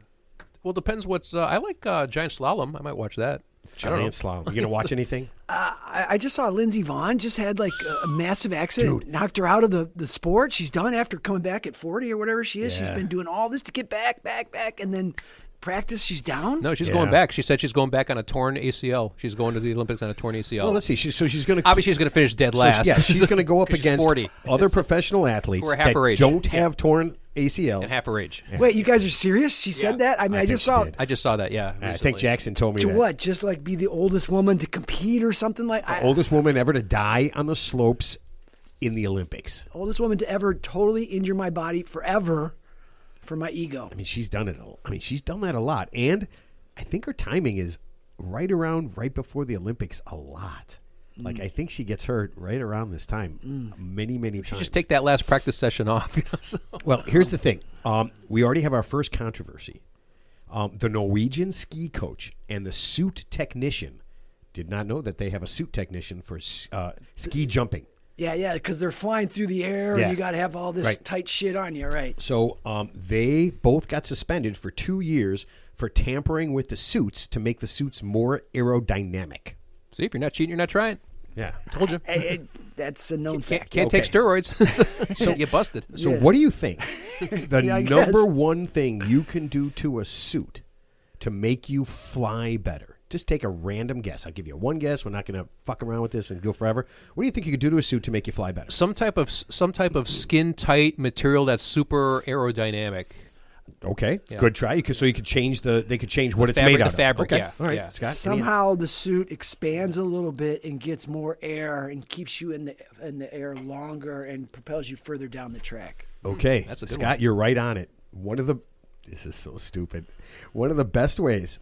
Well, depends what's. I like giant slalom. I might watch that. Giant slalom. You going to watch anything? I just saw Lindsey Vonn just had like a massive accident. Dude. Knocked her out of the sport. She's done after coming back at 40 or whatever she is. Yeah. She's been doing all this to get back, and then practice. She's down. No, she's going back. She said she's going back on a torn ACL. She's going to the Olympics on a torn ACL. Well, let's see. She's going to obviously she's going to finish dead last. She's going to go up against 40. Other professional athletes who are half her age. Don't have torn ACLs and half her age. Yeah. Wait, you guys are serious? She said that? I mean, I just saw that. Yeah, I think Jackson told me to that. what? Just like be the oldest woman to compete or something like that? The oldest woman ever to die on the slopes in the Olympics. Oldest woman to ever totally injure my body forever for my ego. I mean, she's done it. She's done that a lot, and I think her timing is right before the Olympics a lot. Like, I think she gets hurt right around this time many times. Just take that last practice session off. Well, here's the thing. We already have our first controversy. The Norwegian ski coach and the suit technician did not know that they have a suit technician for ski jumping. Yeah, because they're flying through the air and you got to have all this tight shit on you, right? So they both got suspended for 2 years for tampering with the suits to make the suits more aerodynamic. See, if you're not cheating, you're not trying. Yeah. Told you. that's a known fact. Can't take steroids, so you get busted. So what do you think the Yeah, I number guess. one thing you can do to a suit to make you fly better? Just take a random guess. I'll give you one guess. We're not going to fuck around with this and go forever. What do you think you could do to a suit to make you fly better? Some type of skin tight material that's super aerodynamic. Okay, Yeah. good try. You could change they could change what it's fabric- made the out fabric, of. Okay, yeah, all right, yeah. Scott. Somehow the suit expands a little bit and gets more air and keeps you in the air longer and propels you further down the track. Okay, That's a good Scott, one. you're right on it. This is so stupid. One of the best ways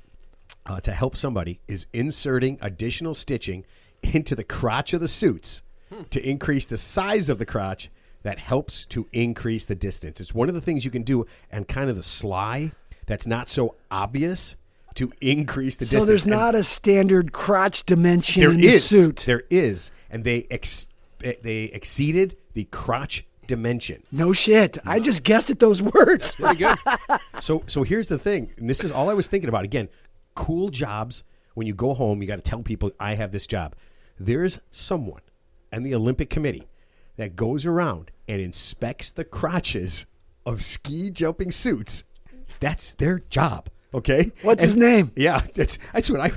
to help somebody is inserting additional stitching into the crotch of the suits to increase the size of the crotch. That helps to increase the distance. It's one of the things you can do, and kind of the sly that's not so obvious to increase the distance. So there's not a standard crotch dimension There in the is. suit. There is, and they exceeded the crotch dimension. No shit. I just guessed at those words. Pretty good. So here's the thing, and this is all I was thinking about. Again, cool jobs. When you go home, you got to tell people, I have this job. There's someone and the Olympic Committee that goes around and inspects the crotches of ski jumping suits. That's their job. Okay. What's his name? Yeah, that's what I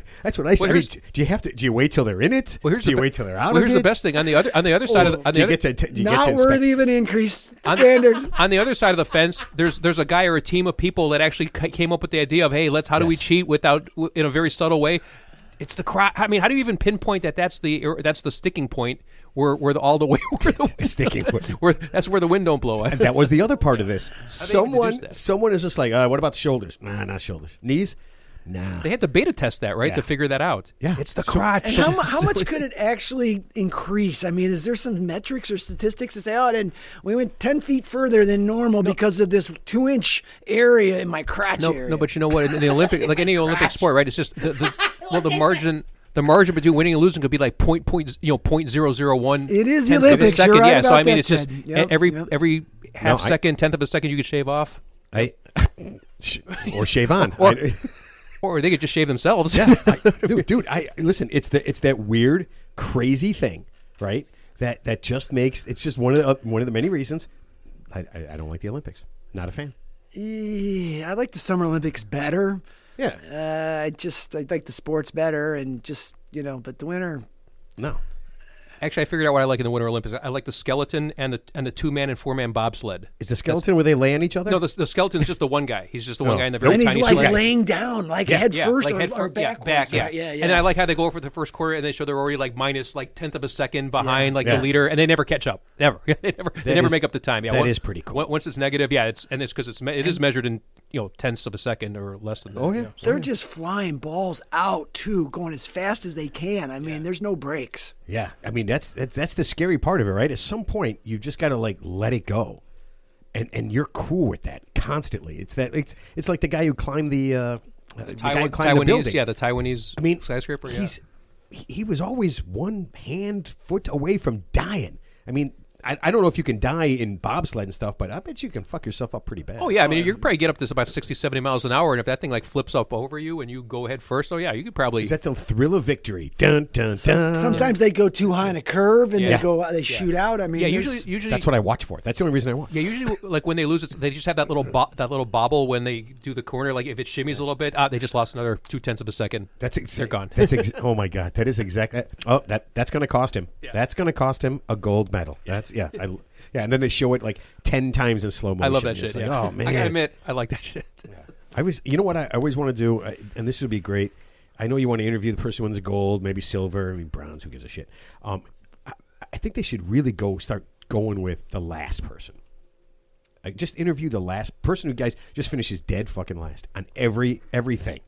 said. I mean, do you wait till they're in it? Well, Do you wait till they're out well, of here's it? the best thing on the other side of the, on Do the you other, get to do you Not get to inspect? worthy of an increase standard. on the other side of the fence, there's a guy or a team of people that actually came up with the idea of, hey, how do we cheat without in a very subtle way? It's the crotch. I mean, how do you even pinpoint that? That's the sticking point where all the way where the Sticking point. that's where the wind don't blow. And that was the other part of this. they even Someone deduce that? someone is just like, what about the shoulders? Nah, not shoulders. Knees? Nah. They had to beta test that, right, Yeah. to figure that out. Yeah. It's the So- crotch. And how much could it actually increase? I mean, is there some metrics or statistics to say, then we went 10 feet further than normal because of this 2-inch area in my crotch area? No, but you know what? In the Olympic, like any Olympic sport, right? It's just the margin. The margin between winning and losing could be like .001. It is the tenth of a Olympics. second. You're right Yeah, so about I mean, that, it's just Ted. Yep, every yep. half second, tenth of a second, you could shave off, or shave on. or they could just shave themselves. Yeah, dude. Listen. It's that weird, crazy thing, right? That just makes it's just one of the many reasons I don't like the Olympics. Not a fan. I like the Summer Olympics better. Yeah. I like the sports better, and just but the winter. No. Actually, I figured out what I like in the Winter Olympics. I like the skeleton and the 2-man and 4-man bobsled. Is the skeleton where they lay on each other? No, the skeleton's just the one guy. He's just the one No. guy in the very And he's tiny like suit. laying down, like head first like or, head or first, backwards. back, yeah. Right? Yeah. And then I like how they go over the first quarter and they show they're already like minus like tenth of a second behind Yeah. the leader, and they never catch up. Never. they never is- make up the time. Yeah, that is pretty cool. Once it's negative, it's because it is measured in tenths of a second or less than that. Oh, yeah. They're just flying balls out too, going as fast as they can. I mean, there's no breaks. Yeah. I mean, that's the scary part of it, right? At some point, you've just got to like let it go, and you're cool with that constantly. It's like the guy who climbed the guy who climbed the building. Yeah, the Taiwanese. I mean, skyscraper. Yeah. He was always one foot away from dying. I mean, I don't know if you can die in bobsled and stuff, but I bet you can fuck yourself up pretty bad. Oh, yeah. I mean, you could probably get up to about 60, 70 miles an hour, and if that thing like flips up over you and you go head first, you could probably. Is that the thrill of victory? Dun dun dun. Sometimes they go too high in a curve and Yeah. they shoot out. I mean, Yeah, there's- usually That's what I watch for. That's the only reason I watch. Yeah, usually, like when they lose it, they just have that little bobble when they do the corner. Like if it shimmies a little bit, they just lost another 0.2 of a second. They're gone. Oh my god, that is exactly. Oh, that's going to cost him. Yeah. That's going to cost him a gold medal. That's and then they show it like 10 times in slow motion. I love that It's shit. like, Yeah. oh man, I gotta admit, I like that shit. you know what I always want to do, and this would be great. I know you want to interview the person who wins gold, maybe silver, I mean bronze. Who gives a shit? I think they should really start going with the last person. Like just interview the last person who just finishes dead fucking last on everything,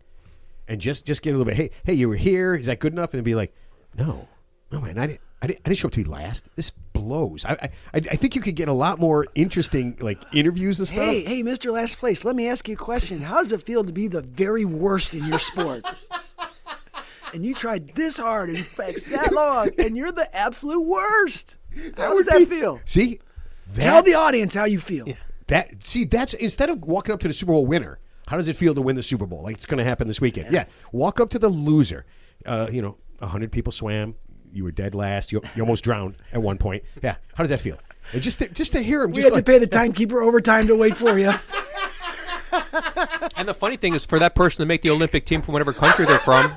and just get a little bit. Hey, you were here. Is that good enough? And it'd be like, no, man, I didn't show up to be last. This blows. I think you could get a lot more interesting like interviews and stuff. Hey, Mr. Last Place, let me ask you a question. How does it feel to be the very worst in your sport? And you tried this hard and that long, and you're the absolute worst. How does that feel? See, Tell the audience how you feel. Yeah. That's instead of walking up to the Super Bowl winner. How does it feel to win the Super Bowl? Like it's going to happen this weekend. Yeah, walk up to the loser. 100 people swam. were dead last. You almost drowned at one point. Yeah. How does that feel? And just to hear him. We had to pay the timekeeper overtime to wait for you. And the funny thing is, for that person to make the Olympic team from whatever country they're from,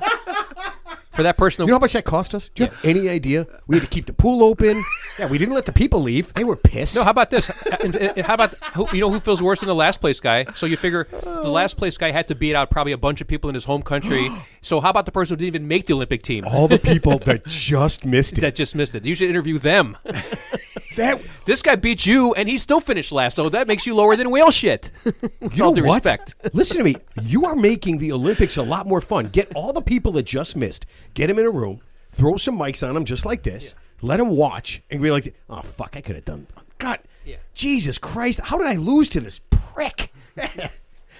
for that person, you know how much that cost us? Do you have any idea? We had to keep the pool open. Yeah, we didn't let the people leave. They were pissed. No, how about this? How about who feels worse than the last place guy? So you figure the last place guy had to beat out probably a bunch of people in his home country. So how about the person who didn't even make the Olympic team? All the people that just missed it. That just missed it. You should interview them. This guy beat you, and he still finished last. So that makes you lower than whale shit. With all due respect. Listen to me. You are making the Olympics a lot more fun. Get all the people that just missed. Get them in a room. Throw some mics on them just like this. Yeah. Let them watch and be like, oh, fuck, I could have done. God, Jesus Christ, how did I lose to this prick?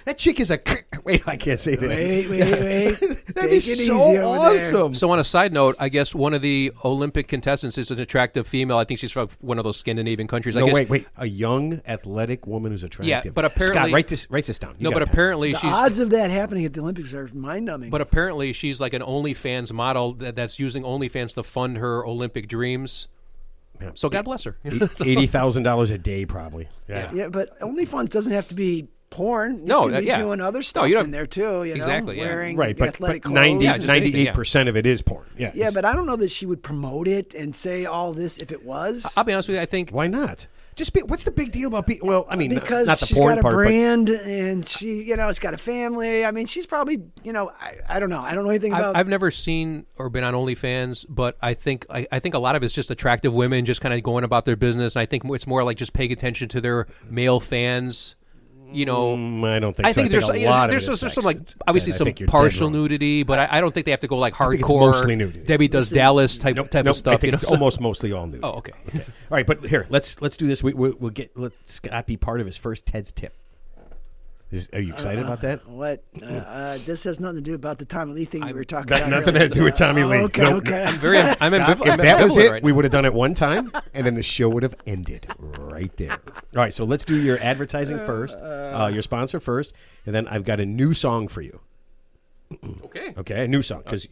That chick is a... Wait, I can't say that. Wait. That'd be so awesome. So on a side note, I guess one of the Olympic contestants is an attractive female. I think she's from one of those Scandinavian countries. Wait. A young, athletic woman who's attractive. Yeah, but apparently... Scott, write this down. Apparently the odds of that happening at the Olympics are mind-numbing. But apparently she's like an OnlyFans model that's using OnlyFans to fund her Olympic dreams. Yeah. So God bless her. $80,000 a day, probably. Yeah, but OnlyFans doesn't have to be porn. No, you can be doing other stuff in there too. Exactly. Wearing right, but athletic clothes. 98% of it is porn. Yeah, but I don't know that she would promote it and say all this if it was. I'll be honest with you. I think why not? What's the big deal about being? Well, I mean, because not the she's porn got a part, brand and she's got a family. I mean, she's probably I don't know. I don't know anything about. I've never seen or been on OnlyFans, but I think a lot of it's just attractive women just kind of going about their business. And I think it's more like just paying attention to their male fans. I don't think so. I think there's a lot of some like obviously some partial nudity, but I don't think they have to go like hardcore. It's mostly nudity. Debbie Does Dallas type of stuff. I think it's almost mostly all nude. Oh, okay. All right, but here let's do this. Let Scott be part of his first Ted's tip. Are you excited about that? What? This has nothing to do about the Tommy Lee thing we were talking about. Nothing to do with Tommy Lee. Okay. I'm ambivalent. If that was it, we would have done it one time, and then the show would have ended right there. All right, so let's do your advertising first, your sponsor first, and then I've got a new song for you. Okay, a new song because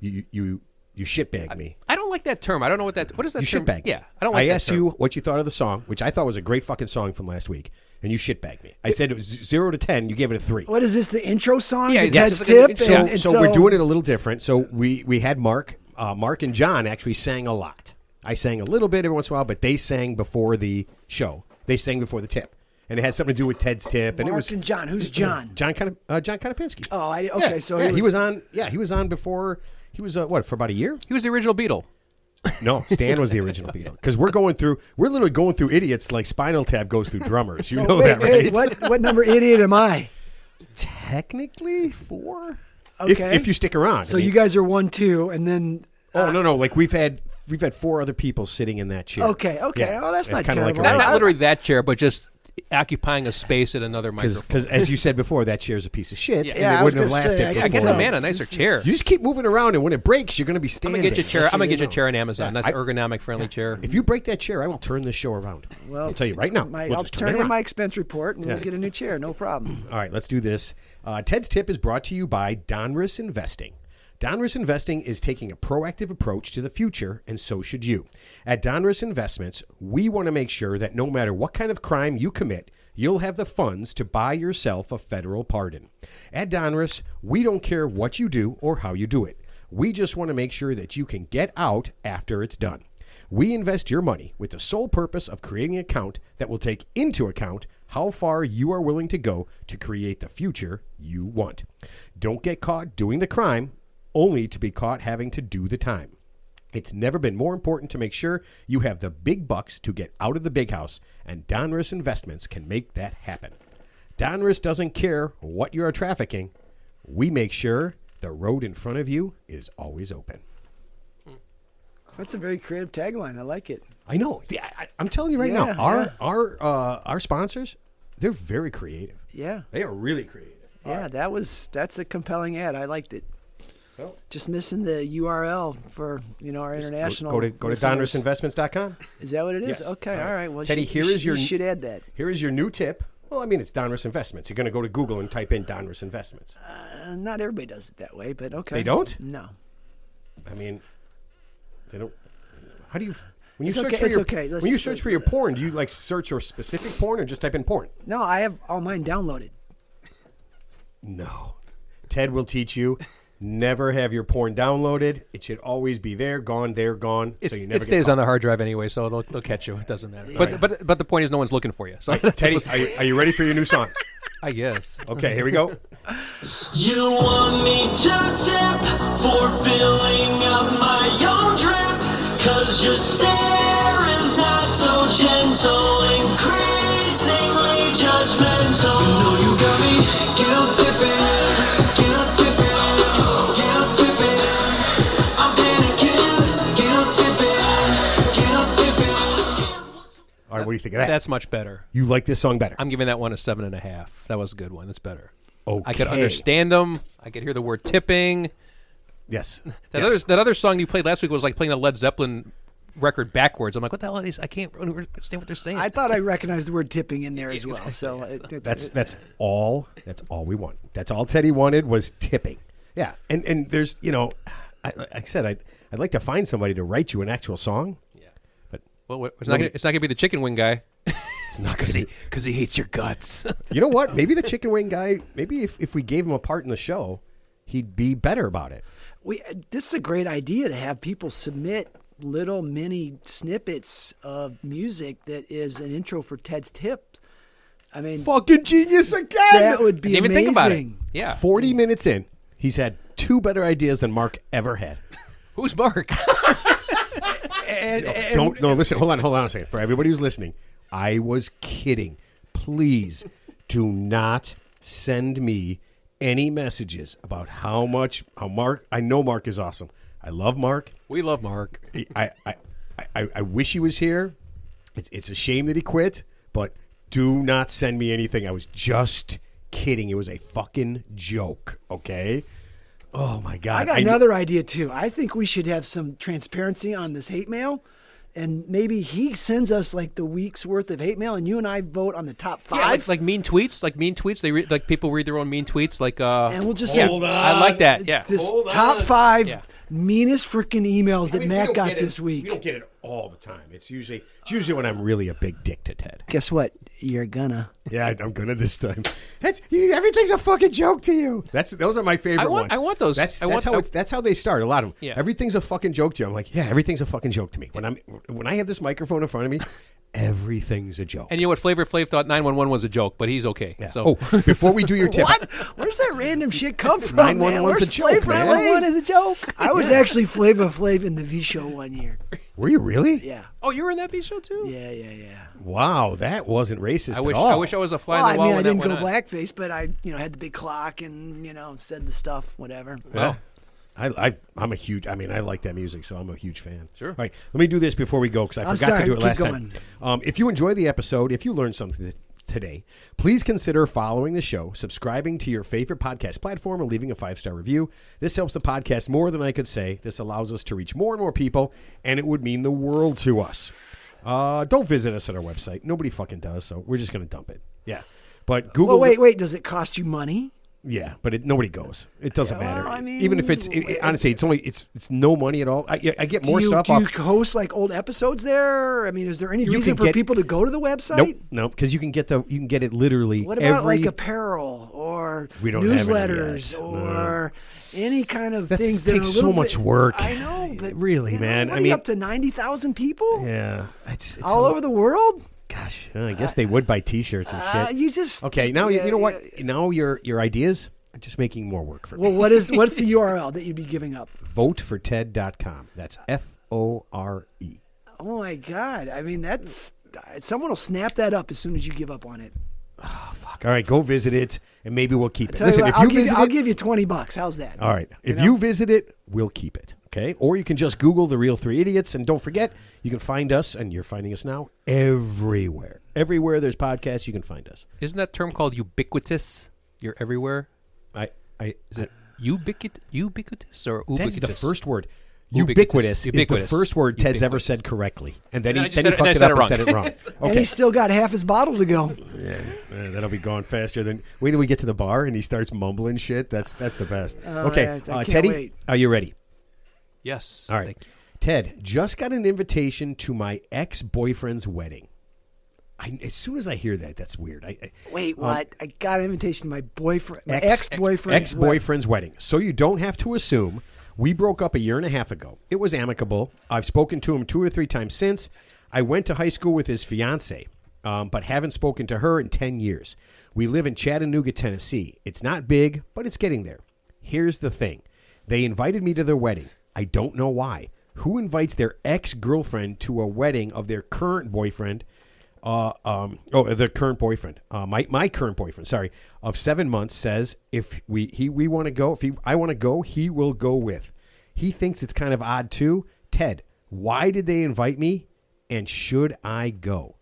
you shitbag me. I don't like that term. I don't know what is that you term? Shitbag. Yeah, I don't like that term. I asked you what you thought of the song, which I thought was a great fucking song from last week. And you shitbagged me. I said it was 0 to 10. You gave it a 3. What is this? The intro song? Yeah, to Ted's tip. So we're doing it a little different. So we had Mark and John actually sang a lot. I sang a little bit every once in a while, but they sang before the show. They sang before the tip, and it had something to do with Ted's tip. And Mark it was and John. Who's John? John Konopinski. Oh, okay. Yeah, so he was on. Yeah, he was on before. He was for about a year. He was the original Beatle. No, Stan was the original Beatle. Because we're literally going through idiots like Spinal Tap goes through drummers. You know that, right? What number idiot am I? Technically 4. Okay. If you stick around. So you guys are 1, 2, and then. No. Like we've had 4 other people sitting in that chair. Okay. Yeah. Oh, that's not terrible. Like not literally that chair, but just occupying a space at another microphone. Because as you said before, that chair's a piece of shit. Yeah, and it wouldn't have lasted. I get the man a nicer chair. You just keep moving around, and when it breaks, you're going to be standing. I'm gonna get you a chair on Amazon. That's an ergonomic friendly chair. If you break that chair, I will turn this show around. Well, I'll tell you right now. I'll turn in my expense report, and we'll get a new chair. No problem. All right, let's do this. Ted's Tip is brought to you by Donruss Investing. Donruss Investing is taking a proactive approach to the future, and so should you. At Donruss Investments, we want to make sure that no matter what kind of crime you commit, you'll have the funds to buy yourself a federal pardon. At Donruss, we don't care what you do or how you do it. We just want to make sure that you can get out after it's done. We invest your money with the sole purpose of creating an account that will take into account how far you are willing to go to create the future you want. Don't get caught doing the crime only to be caught having to do the time. It's never been more important to make sure you have the big bucks to get out of the big house, and Donruss Investments can make that happen. Donruss doesn't care what you are trafficking. We make sure the road in front of you is always open. That's a very creative tagline. I like it. I know. Yeah, I'm telling you right now, our sponsors, they're very creative. Yeah. They are really creative. Yeah, that's a compelling ad. I liked it. Well, just missing the URL for our international. Go to donrussinvestments.com. Is that what it is? Yes. Okay, all right. Well, Teddy, you should add that. Here is your new tip. Well, I mean, it's Donruss Investments. You're going to go to Google and type in Donruss Investments. Not everybody does it that way, but okay. They don't? No. I mean, They don't. How do you? When you It's search okay, for it's your okay. when you search for your porn, do you like search for specific porn or just type in porn? No, I have all mine downloaded. No. Ted will teach you. Never have your porn downloaded. It should always be there, gone, there, gone. So you never it stays on the hard drive anyway, so they'll catch you. It doesn't matter. But the point is, no one's looking for you. So Teddy, are you ready for your new song? I guess. Okay, here we go. You want me to tip for filling up my own drip, 'cause your stare is not so gentle, increasingly judgmental. You know you got me guilt tipping, guilt tipping, guilt tipping. I'm panicking, guilt tipping. All right, what do you think of that? That's much better. You like this song better? I'm giving that one a 7.5. That was a good one. That's better. Okay. I could understand them. I could hear the word tipping. Yes. That other song you played last week was like playing the Led Zeppelin record backwards. I'm like, what the hell are these? I can't understand what they're saying. I thought I recognized the word tipping in there as well. So That's all we want. That's all Teddy wanted was tipping. Yeah, and there's like I said, I'd like to find somebody to write you an actual song. Yeah, but well, it's not gonna be the chicken wing guy. It's not because he hates your guts. You know what? Maybe the chicken wing guy. Maybe if we gave him a part in the show, he'd be better about it. This is a great idea to have people submit little mini snippets of music that is an intro for Ted's tips. I mean, fucking genius again. That would be amazing. amazing. Think about it. Yeah, 40 minutes in, he's had 2 better ideas than Mark ever had. Who's Mark? Listen, hold on a second. For everybody who's listening, I was kidding. Please do not send me any messages about how Mark. I know Mark is awesome. I love Mark. We love Mark. I wish he was here. It's a shame that he quit, but do not send me anything. I was just kidding. It was a fucking joke, okay? Oh, my God. I got another idea, too. I think we should have some transparency on this hate mail, and maybe he sends us like the week's worth of hate mail, and you and I vote on the top 5. Yeah, like mean tweets. They like people read their own mean tweets. Like, and we'll just hold on. I like that. Yeah, this top 5 Yeah. meanest freaking emails that Matt got this week. We don't get it all the time. It's usually when I'm really a big dick to Ted. Guess what? You're gonna. Yeah, I'm gonna this time. Everything's a fucking joke to you. Those are my favorite ones. I want those. That's how they start. A lot of them. Yeah. Everything's a fucking joke to you. I'm like, yeah, everything's a fucking joke to me. When I have this microphone in front of me, everything's a joke. And you know what? Flavor Flav thought 911 was a joke, but he's okay. Yeah. So. Oh, before we do your tip, What? Where's that random shit come from? 911's a joke, man. 911 is a joke. I was actually Flavor Flav in the V Show one year. were you really? Yeah. Oh, you were in that B show too? Yeah. Wow, that wasn't racist I wish at all. I wish I was a fly Well, on I the wall mean, I when that didn't go went on. blackface, but I, had the big clock and, said the stuff, whatever. Well, I'm a huge. I mean, I like that music, so I'm a huge fan. Sure. All right, let me do this before we go because I I'm forgot to sorry, do it keep last going. time. If you enjoy the episode, if you learned something today, please consider following the show, subscribing to your favorite podcast platform, and leaving a 5-star review. This helps the podcast more than I could say. This allows us to reach more and more people, and it would mean the world to us. Don't visit us at our website. Nobody fucking does, so we're just going to dump it. Yeah. But Google. Well, wait. Does it cost you money? Yeah, but nobody goes. It doesn't Yeah, matter. well, I mean, even if honestly, it's no money at all. I get more stuff. Do you host like old episodes there? I mean, is there any reason for people to go to the website? Nope, because you can get it literally. What about like apparel or We don't have any newsletters yet. or any kind of That things that takes are a so little much bit- work. I know, but Really, man. What I are you mean, up to 90,000 people yeah, it's all over the world. Gosh, I guess they would buy T-shirts and shit. You just Okay, now yeah, you know what? yeah. Now your ideas are just making more work for me. Well, what's the URL that you'd be giving up? Voteforted.com. That's FORE. Oh my God! I mean, someone will snap that up as soon as you give up on it. Fuck. All right, go visit it, and maybe we'll keep it. Tell you Listen, what, I'll give you $20. How's that? All right. If you visit it, we'll keep it. Okay? Or you can just Google The Real Three Idiots. And don't forget, you can find us, and you're finding us now, everywhere. Everywhere there's podcasts, you can find us. Isn't that term called ubiquitous? You're everywhere. Is it ubiquitous or ubiquitous? That's the first word. Ubiquitous. Ubiquitous is the first word Ted's ever Ubiquitous. said correctly. And then And he I just fucked said it it up and said it wrong. And Okay. he's still got half his bottle to go. Yeah, that'll be going faster than. Wait till we get to the bar and he starts mumbling shit. That's the best. Okay, I can't Teddy, wait. are you ready? Yes. All right. Thank you. Ted, just got an invitation to my ex-boyfriend's wedding. As soon as I hear that, that's weird. Wait, what? I got an invitation to my boyfriend, my ex-boyfriend's wedding. So you don't have to assume. We broke up a year and a half ago. It was amicable. I've spoken to him 2 or 3 times since. I went to high school with his fiance, but haven't spoken to her in 10 years. We live in Chattanooga, Tennessee. It's not big, but it's getting there. Here's the thing. They invited me to their wedding. I don't know why. Who invites their ex-girlfriend to a wedding of their current boyfriend? The current boyfriend, my current boyfriend, sorry, of 7 months says if we want to go, I want to go, he will go with. He thinks it's kind of odd too. Ted, why did they invite me, and should I go?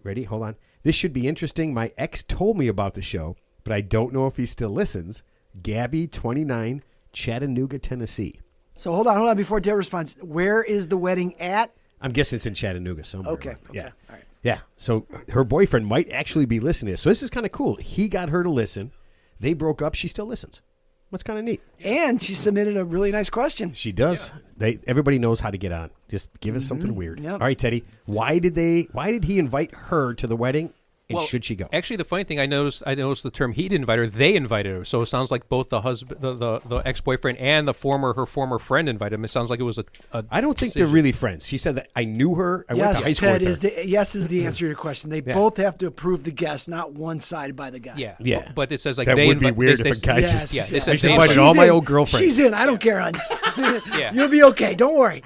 Ready? Hold on. This should be interesting. My ex told me about the show, but I don't know if he still listens. Gabby, 29, Chattanooga, Tennessee. So hold on. Before Ted responds, where is the wedding at? I'm guessing it's in Chattanooga somewhere. Okay. Yeah. All right. Yeah, so her boyfriend might actually be listening. So this is kind of cool. He got her to listen. They broke up. She still listens. That's kind of neat. And she submitted a really nice question. She does. Yeah. Everybody knows how to get on. Just give us something weird. Yep. All right, Teddy. Why did he invite her to the wedding? And should she go? Actually, the funny thing I noticed the term he didn't invite her, they invited her. So it sounds like both the husband, the ex-boyfriend, and her former friend invited him. It sounds like it was a I don't think they're really friends. She said that I knew her. I went to high school Ted, with her. yes is the answer to your question. They both have to approve the guest, not one side by the guy. Yeah. Yeah. But it says like that they would be weird if a guy just they I just invited all my old girlfriends. She's in. I don't care, hon. Yeah. You'll be okay. Don't worry.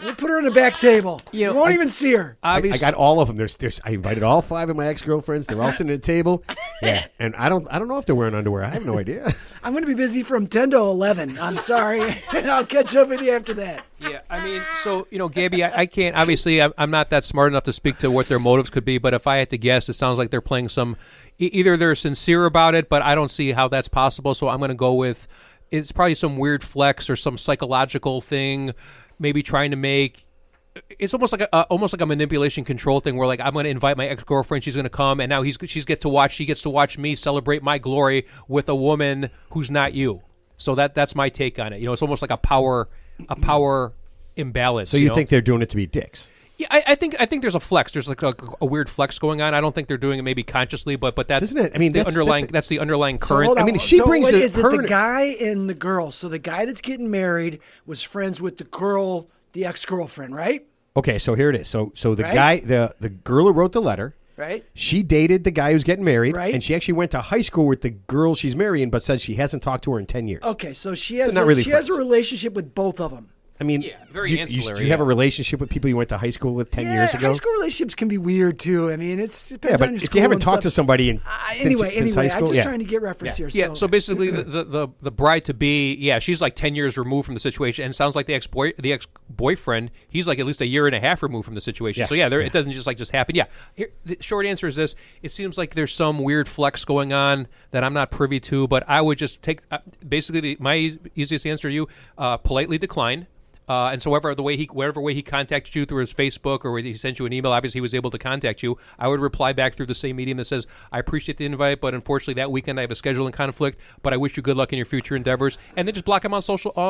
We'll put her in the back table. You won't even see her. I got all of them. I invited all 5 of my ex-girlfriends. They're all sitting at a table. Yeah, and I don't know if they're wearing underwear. I have no idea. I'm going to be busy from 10 to 11. I'm sorry. I'll catch up with you after that. Yeah, I mean, so, Gabby, I can't, obviously, I'm not that smart enough to speak to what their motives could be, but if I had to guess, it sounds like they're playing either they're sincere about it, but I don't see how that's possible, so I'm going to go with, it's probably some weird flex or some psychological thing, maybe trying to make, it's almost like a manipulation control thing where like I'm going to invite my ex-girlfriend, she's going to come, and now she gets to watch me celebrate my glory with a woman who's not you. So that's my take on it. It's almost like a power imbalance. So you think they're doing it to be dicks? Yeah, I think there's a flex. There's like a weird flex going on. I don't think they're doing it maybe consciously, but that's isn't it? I mean, that's the underlying current. Hold on. I mean, if she brings is it her the guy and the girl? So the guy that's getting married was friends with the girl, the ex-girlfriend, right? Okay, so here it is. So the guy, the girl who wrote the letter, right? She dated the guy who's getting married, right? And she actually went to high school with the girl she's marrying, but says she hasn't talked to her in 10 years. Okay, so she has a relationship with both of them. I mean, yeah, very ancillary. Do you have a relationship with people you went to high school with 10 years ago? High school relationships can be weird too. I mean, it's depends on your if school you haven't and talked stuff. to somebody since high school, I'm just trying to get reference here. Yeah, so basically the bride to be, she's like 10 years removed from the situation, and it sounds like the ex-boyfriend, he's like at least a year and a half removed from the situation. So it doesn't just happen. Yeah, the short answer is this: it seems like there's some weird flex going on that I'm not privy to, but I would just take basically my easiest answer to you: politely decline. And so whatever way he contacted you through his Facebook or he sent you an email, obviously he was able to contact you. I would reply back through the same medium that says, I appreciate the invite, but unfortunately that weekend I have a scheduling conflict, but I wish you good luck in your future endeavors. And then just block him on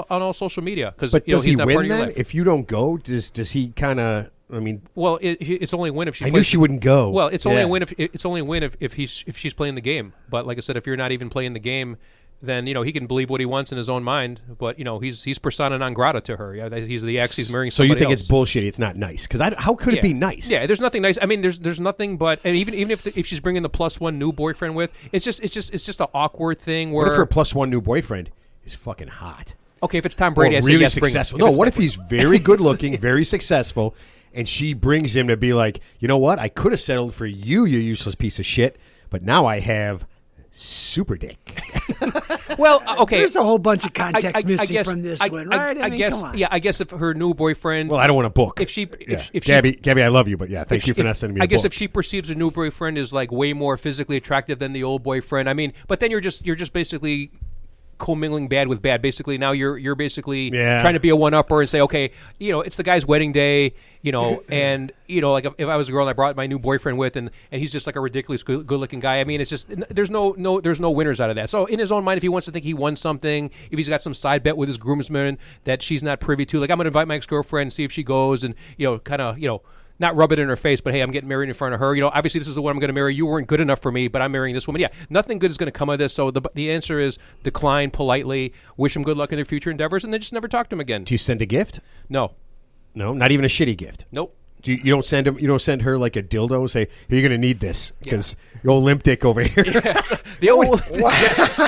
all social media. But does he's he not win part of your then? life. If you don't go, does he kind of... I mean, well, it's only a win if she. I knew she wouldn't go. Well, it's only a win if she's playing the game. But like I said, if you're not even playing the game, then he can believe what he wants in his own mind. But he's persona non grata to her. Yeah, he's the ex. He's marrying. So you think else. It's bullshit? It's not nice because how could it be nice? Yeah, there's nothing nice. I mean, there's nothing but, and even if she's bringing the +1 new boyfriend with, it's just an awkward thing where. What if her +1 new boyfriend is fucking hot? Okay, if it's Tom Brady, I say really yes, successful. Bring him. No, what if he's very good looking, very successful, and she brings him to be like, you know what? I could have settled for you useless piece of shit, but now I have super dick. Well, okay. There's a whole bunch of context missing from this one, right? I guess, come on. yeah. I guess if her new boyfriend. Well, I don't want to book. If she, Gabby, I love you, but thank you for not sending me. I guess if she perceives a new boyfriend as like way more physically attractive than the old boyfriend, I mean, but then you're just basically commingling bad with bad. Basically, now you're basically Yeah. trying to be a one-upper and say, okay, it's the guy's wedding day, and like if I was a girl and I brought my new boyfriend with, and he's just like a ridiculous good-looking guy. I mean, it's just there's no winners out of that. So in his own mind, if he wants to think he won something, if he's got some side bet with his groomsman that she's not privy to, like I'm going to invite my ex-girlfriend and see if she goes, and kind of not rub it in her face, but hey, I'm getting married in front of her. Obviously this is the one I'm going to marry. You weren't good enough for me, but I'm marrying this woman. Yeah, nothing good is going to come of this. So the answer is decline politely, wish them good luck in their future endeavors, and then just never talk to them again. Do you send a gift? No, Not even a shitty gift. nope. You don't send him. You don't send her like a dildo. And say you're going to need this because your old limp dick over here. The old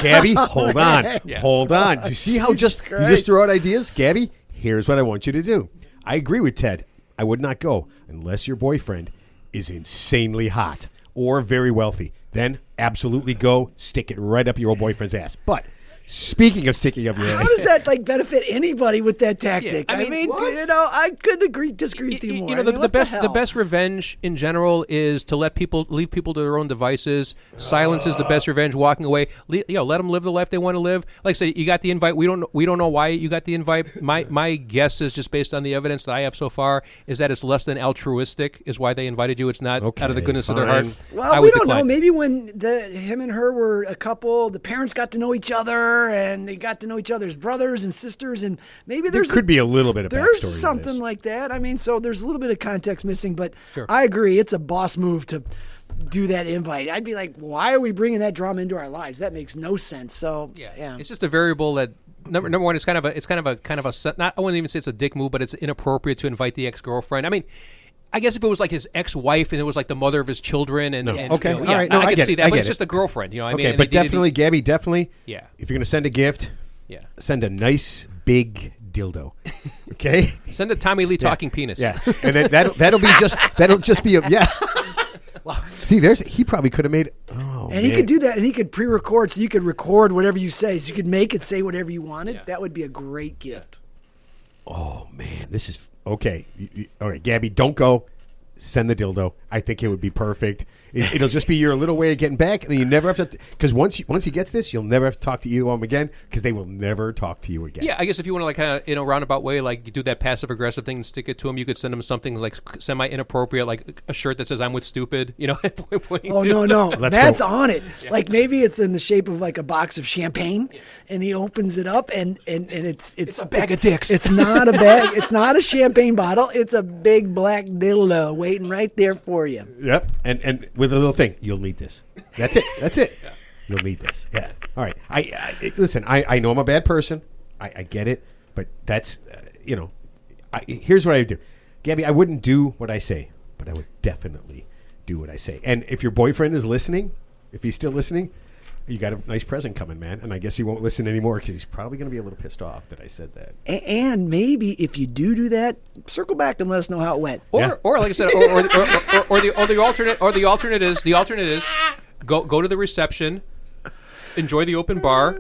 Gabby, hold on, Yeah. hold on. Do you see how you just throw out ideas, Gabby? Here's what I want you to do. I agree with Ted. I would not go unless your boyfriend is insanely hot or very wealthy. Then absolutely go. Stick it right up your old boyfriend's ass. But speaking of sticking up your How ass, does that benefit anybody with that tactic? Yeah, I mean, I couldn't disagree with you more. The best revenge in general is to leave people to their own devices. Silence is the best revenge. Walking away, let them live the life they want to live. Like I say, you got the invite. We don't know why you got the invite. My guess is just based on the evidence that I have so far is that it's less than altruistic. Is why they invited you. It's not out of the goodness of their heart. Well, we don't know. Maybe when him and her were a couple, the parents got to know each other. And they got to know each other's brothers and sisters, and maybe there could be a little bit of backstory there's to something this. like that. I mean, so there's a little bit of context missing, but Sure. I agree, it's a boss move to do that invite. I'd be like, why are we bringing that drama into our lives? That makes no sense. So yeah. It's just a variable that number one. It's kind of a not. I wouldn't even say it's a dick move, but it's inappropriate to invite the ex-girlfriend. I mean, I guess if it was like his ex-wife and it was like the mother of his children, and okay, all right, no, I I could get see it, that, I but get it's it. just a girlfriend, I mean. Okay, but definitely, Gabby, definitely. Yeah. If you're going to send a gift, send a nice big dildo. Okay. Send a Tommy Lee talking penis. Yeah, and then that'll just be a. Wow. See, he probably could have made. Oh, and he could do that, and he could pre-record, so you could record whatever you say, so you could make it say whatever you wanted. Yeah. That would be a great gift. Oh man, this is okay. All right, Gabby, don't go. Send the dildo. I think it would be perfect. It'll just be your little way of getting back, and then you never have to. Because once he gets this, you'll never have to talk to either of them again, because they will never talk to you again. Yeah, I guess if you want to kind of in a roundabout way, like you do that passive aggressive thing and stick it to him, you could send him something like semi inappropriate, like a shirt that says "I'm with stupid." Oh no, Let's that's go. on it. Yeah. Like maybe it's in the shape of like a box of champagne, and he opens it up, and it's a bag of dicks. It's not a bag. It's not a champagne bottle. It's a big black dildo waiting right there for you. Yep. And with a little thing, you'll need this. That's it. That's it. Yeah. You'll need this. Yeah. All right. Listen. I know I'm a bad person. I get it. But that's here's what I would do, Gabby. I wouldn't do what I say, but I would definitely do what I say. And if your boyfriend is listening, if he's still listening, you got a nice present coming, man. And I guess he won't listen anymore because he's probably going to be a little pissed off that I said that. And maybe if you do that, circle back and let us know how it went. Or like I said, or the alternate is go to the reception, enjoy the open bar,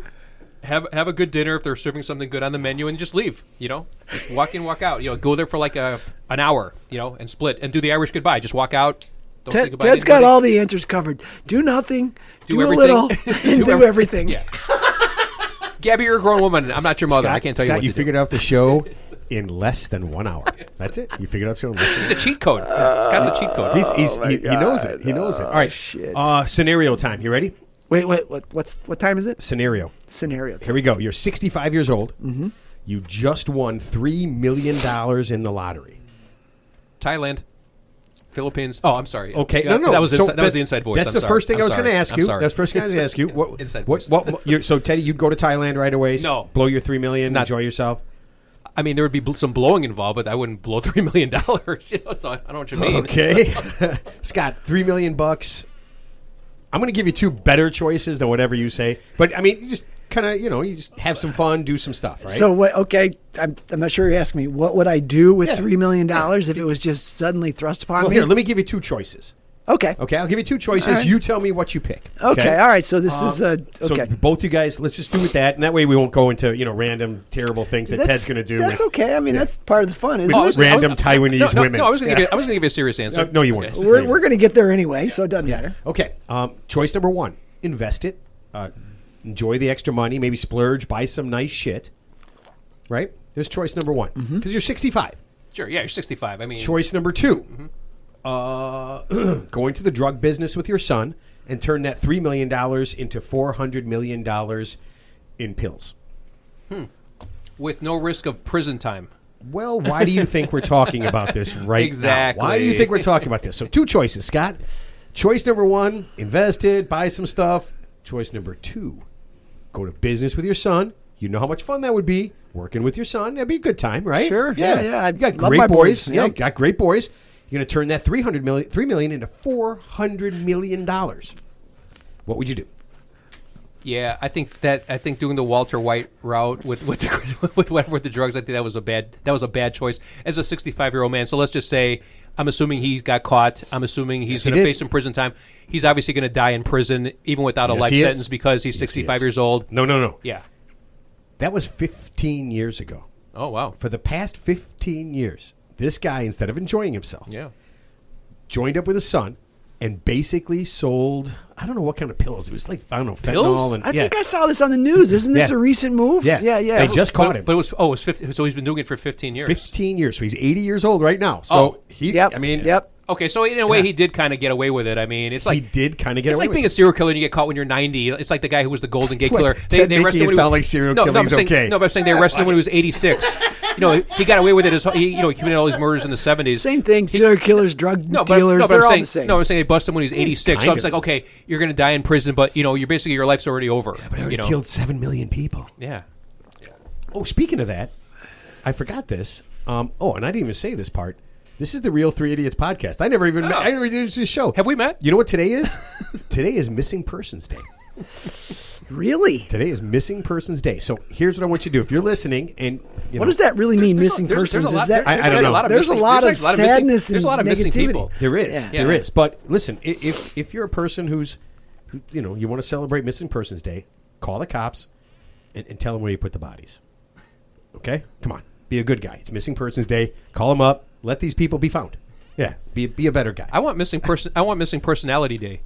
have a good dinner if they're serving something good on the menu, and just leave. Just walk in, walk out. Go there for like an hour, and split and do the Irish goodbye. Just walk out. Don't say goodbye to Ted's got anybody. all the answers covered. Do nothing, do a everything. little, and do everything. Yeah. Gabby, you're a grown woman. I'm not your mother. Scott, I can't tell you what you to figured out the show in less than 1 hour. That's it. You figured out the show in less than It's a cheat code. Scott's a cheat code. he knows it. He knows it. All right. Shit. Scenario time. You ready? Wait, what time is it? Scenario. Scenario time. Here we go. You're 65 years old. Mm-hmm. You just won $3 million in the lottery. Thailand. Philippines. Oh, I'm sorry. Okay, Yeah, no. That was So the inside voice. That's I'm the sorry. first thing I'm I was sorry. going to ask I'm you. sorry. That's the first thing I was going to ask you. What? Inside voice. So Teddy, you'd go to Thailand right away. No. Blow your $3 million. Enjoy yourself. I mean, there would be some blowing involved, but I wouldn't blow $3 million. So I don't know what you mean. Okay, Scott, $3 million. I'm going to give you two better choices than whatever you say. But I mean, you just kind of, you just have some fun, do some stuff, right? So what? Okay, I'm not sure you're asking me what would I do with $3 million if it was just suddenly thrust upon me. Here, let me give you two choices. Okay. Okay, I'll give you two choices. All right. You tell me what you pick. Okay. All right. So this is okay. So both you guys, let's just do it that, and that way we won't go into random terrible things that Ted's going to do. That's okay. I mean, that's part of the fun, isn't With it? random Taiwanese women. No, I was going to give you a serious answer. No, you weren't. We're going to get there anyway, so it doesn't matter. Okay. Choice number one: invest it. enjoy the extra money, maybe splurge, buy some nice shit. Right? There's choice number one. Because you're 65. Sure, yeah, you're 65. I mean, Choice number two, going to the drug business with your son and turn that $3 million into $400 million in pills. with no risk of prison time. Well, why do you think we're talking about this right Exactly. now? Why do you think we're talking about this? So 2 choices, Scott. Choice number 1, invest it, buy some stuff. Choice number 2, go to business with your son. You know how much fun that would be working with your son. That'd be a good time, right? Sure. Yeah. You got love great my boys. boys. Yeah, Yep. got great boys. You're going to turn that $3 million into $400 million. What would you do? Yeah, I think doing the Walter White route with the drugs, I think that was a bad choice as a 65-year-old man. So let's just say, I'm assuming he got caught. I'm assuming he's going to face some prison time. He's obviously going to die in prison, even without a life sentence, because he's 65 years old. No. Yeah. That was 15 years ago. Oh, wow. For the past 15 years, this guy, instead of enjoying himself, joined up with his son and basically sold, I don't know what kind of pills. It was like, I don't know, fentanyl. And, I think I saw this on the news. Isn't this a recent move? Yeah. They just caught him. But it was 50, so he's been doing it for 15 years. 15 years. So he's 80 years old right now. So Yep. Okay, so in a way, he did kind of get away with it. I mean, it's like he did kind of get it's away like with being it. a serial killer and you get caught when you're 90. It's like the guy who was the Golden Gate Killer. Ted making it sound like serial killing's okay. No, but I'm saying they arrested him when he was 86. He got away with it. He committed all these murders in the 70s. Same thing. Serial killers, drug dealers, but they're I'm all saying, the same. No, I'm saying they busted him when he was 86. So I was like, okay, you're going to die in prison, but you're basically your life's already over. But I already killed 7 million people. Yeah. Oh, speaking of that, I forgot this. And I didn't even say this part. This is the Real 3 Idiots podcast. I never did this show. Have we met? You know what today is? Today is Missing Persons Day. Really? Today is Missing Persons Day. So here's what I want you to do. If you're listening, and what does that really mean? Missing persons? Is that I don't know. There's a lot of sadness and there's a lot of missing negativity. people. There is. Yeah. There is. But listen, if you're a person who you want to celebrate Missing Persons Day, call the cops and tell them where you put the bodies. Okay? Come on. Be a good guy. It's Missing Persons Day. Call them up. Let these people be found. Yeah. Be a better guy. I want missing personality day.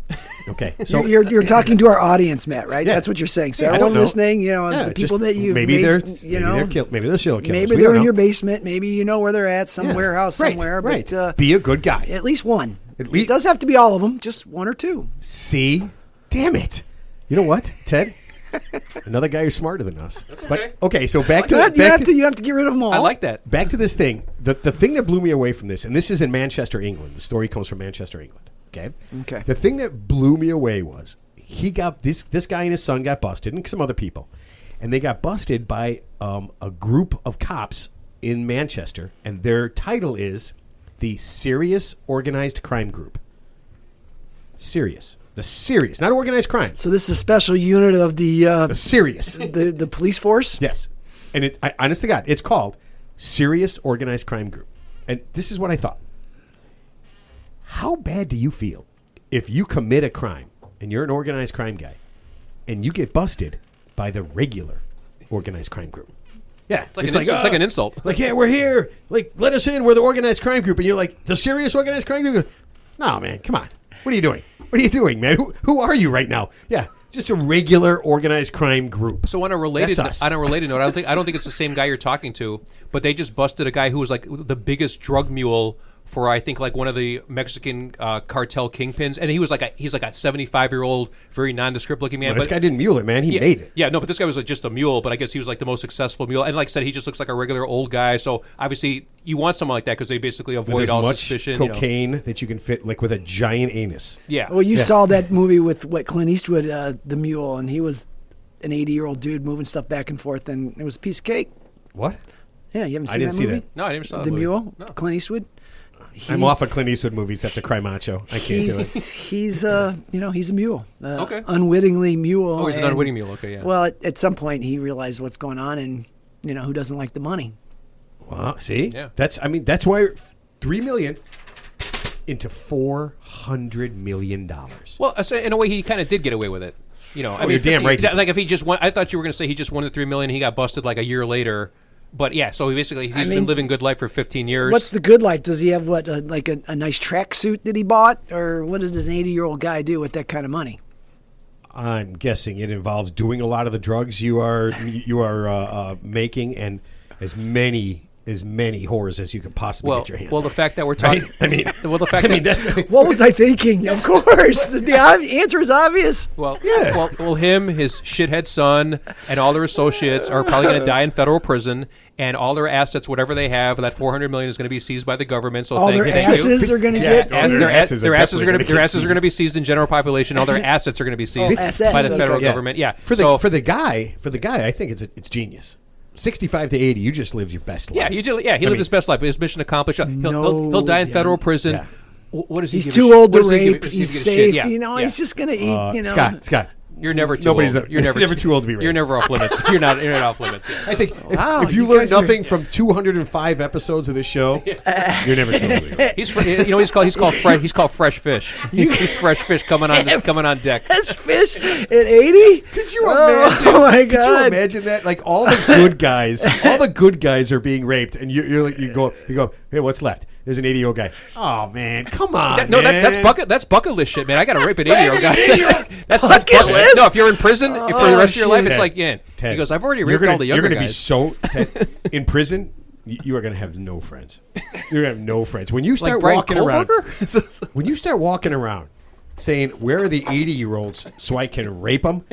Okay. So you're talking to our audience, Matt, right? Yeah. That's what you're saying. So Yeah, I everyone don't know. listening, the people that you've maybe made, they're serial killers. maybe We they're don't in know. your basement. Maybe you know where they're at, some warehouse Right, somewhere. Right. But be a good guy. at least one. At least- It does have to be all of them, just one or two. See? Damn it. You know what, Ted? Another guy who's smarter than us. That's But okay. okay, so back to Good. You have to get rid of them all. I like that. back to this thing. The thing that blew me away from this, and this is in Manchester, England. The story comes from Manchester, England. Okay. Okay. The thing that blew me away was he got this guy and his son got busted, and some other people, and they got busted by a group of cops in Manchester, and their title is the Serious Organized Crime Group. Serious. The serious, not organized crime. So this is a special unit of the Serious. the police force. Yes. And honest to God, it's called Serious Organized Crime Group. And this is what I thought. How bad do you feel if you commit a crime and you're an organized crime guy and you get busted by the regular organized crime group? Yeah. It's like an insult. Like, yeah, we're here. Like, let us in. We're the organized crime group. And you're like, the serious organized crime group? No, man, come on. What are you doing? What are you doing, man? Who are you right now? Yeah, just a regular organized crime group. So on a related That's us. note, I don't think it's the same guy you're talking to, but they just busted a guy who was like the biggest drug mule for I think like one of the Mexican cartel kingpins, and he's like a 75-year-old, very nondescript looking man. Well, this guy didn't mule it, man. He made it. Yeah, no, but this guy was like just a mule. But I guess he was like the most successful mule, and like I said, he just looks like a regular old guy. So obviously, you want someone like that because they basically avoid With all as much suspicion. cocaine that you can fit, like with a giant anus. Yeah. Well, you saw that movie with Clint Eastwood, The Mule, and he was an 80-year-old dude moving stuff back and forth, and it was a piece of cake. What? Yeah, you haven't seen I didn't that see movie? that. No, I never saw that The movie. Mule, No. Clint Eastwood. I'm off of Clint Eastwood movies after Cry Macho. I can't do it. He's a mule. Okay. Unwittingly mule. Oh, he's an and- unwitting mule. Okay, yeah. Well, at some point he realized what's going on, and who doesn't like the money? Wow, see? Yeah. That's why $3 million into $400 million. Well, so in a way, he kind of did get away with it. You're damn right he did. Like if he just won, I thought you were going to say he just won the $3 million. He got busted like a year later. But yeah, so he's been living good life for 15 years. What's the good life? Does he have like a nice tracksuit that he bought, or what does an 80-year-old guy do with that kind of money? I'm guessing it involves doing a lot of the drugs you are making, and as many whores as you could possibly get your hands on. Well, the fact that we're talking... Right? I mean, that's... What was I thinking? Of course. The answer is obvious. Well, him, his shithead son, and all their associates are probably going to die in federal prison, and all their assets, whatever they have, that $400 million is going to be seized by the government. So all their asses are going to get seized? Their asses are going to be seized in general population. All their assets are going to be seized by the federal government. Yeah. For the guy, I think it's genius. 65 to 80, you just lived your best life. Yeah, you did. Yeah, he lived his best life. His mission accomplished. He'll die in federal prison. Yeah. What is he? He's too old to rape. He's safe. He's just going to eat. Scott. You're never too old. You're never too old to be raped. You're never off limits. You're not off limits. Yeah. I think if you learn nothing from 205 episodes of this show, you're never too old to be raped. He's called fresh fish. He's fresh fish coming on deck. Fresh fish at 80? Could you imagine? Oh my God! Could you imagine that? Like all the good guys are being raped, and you go, hey, what's left? There's an 80-year-old guy. Oh man, come on! That's bucket list shit, man. I got to rape an 80-year-old guy. That's bucket list. No, if you're in prison for the rest of your life, it's like Ted, he goes, I've already raped all the younger guys. You're going to be so in prison. You are going to have no friends. You're going to have no friends when you start walking around. When you start walking around saying, "Where are the 80-year-olds so I can rape them?"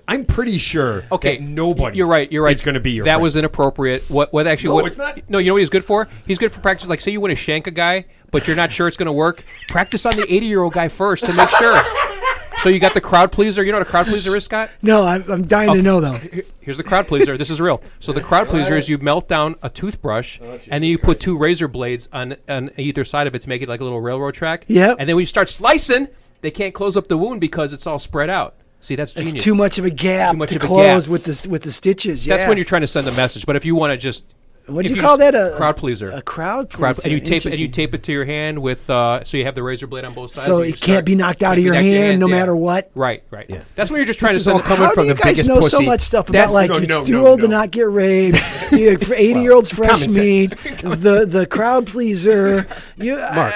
I'm pretty sure. Okay, that nobody. You're right. Is going to be your friend. That was inappropriate. It's not. No, you know what he's good for? He's good for practice. Like, say you want to shank a guy, but you're not sure it's going to work. Practice on the 80-year-old guy first to make sure. So you got the crowd pleaser. You know what a crowd pleaser is, Scott? No, I'm dying to know though. Here's the crowd pleaser. This is real. So the crowd pleaser is you melt down a toothbrush and then you put two razor blades on either side of it to make it like a little railroad track. Yeah. And then when you start slicing, they can't close up the wound because it's all spread out. See, that's genius. It's too much of a gap to close with the stitches. Yeah. That's when you're trying to send a message. But if you want to just what do you call that? A crowd pleaser. A crowd pleaser. And you tape it to your hand with so you have the razor blade on both sides. So it can't be knocked out of your hand no matter what. Right. Yeah. That's when you're just trying to send. Coming from the biggest pussy. How do you guys know so much stuff about it's too old to not get raped? 80-year-olds fresh meat. The crowd pleaser. Mark,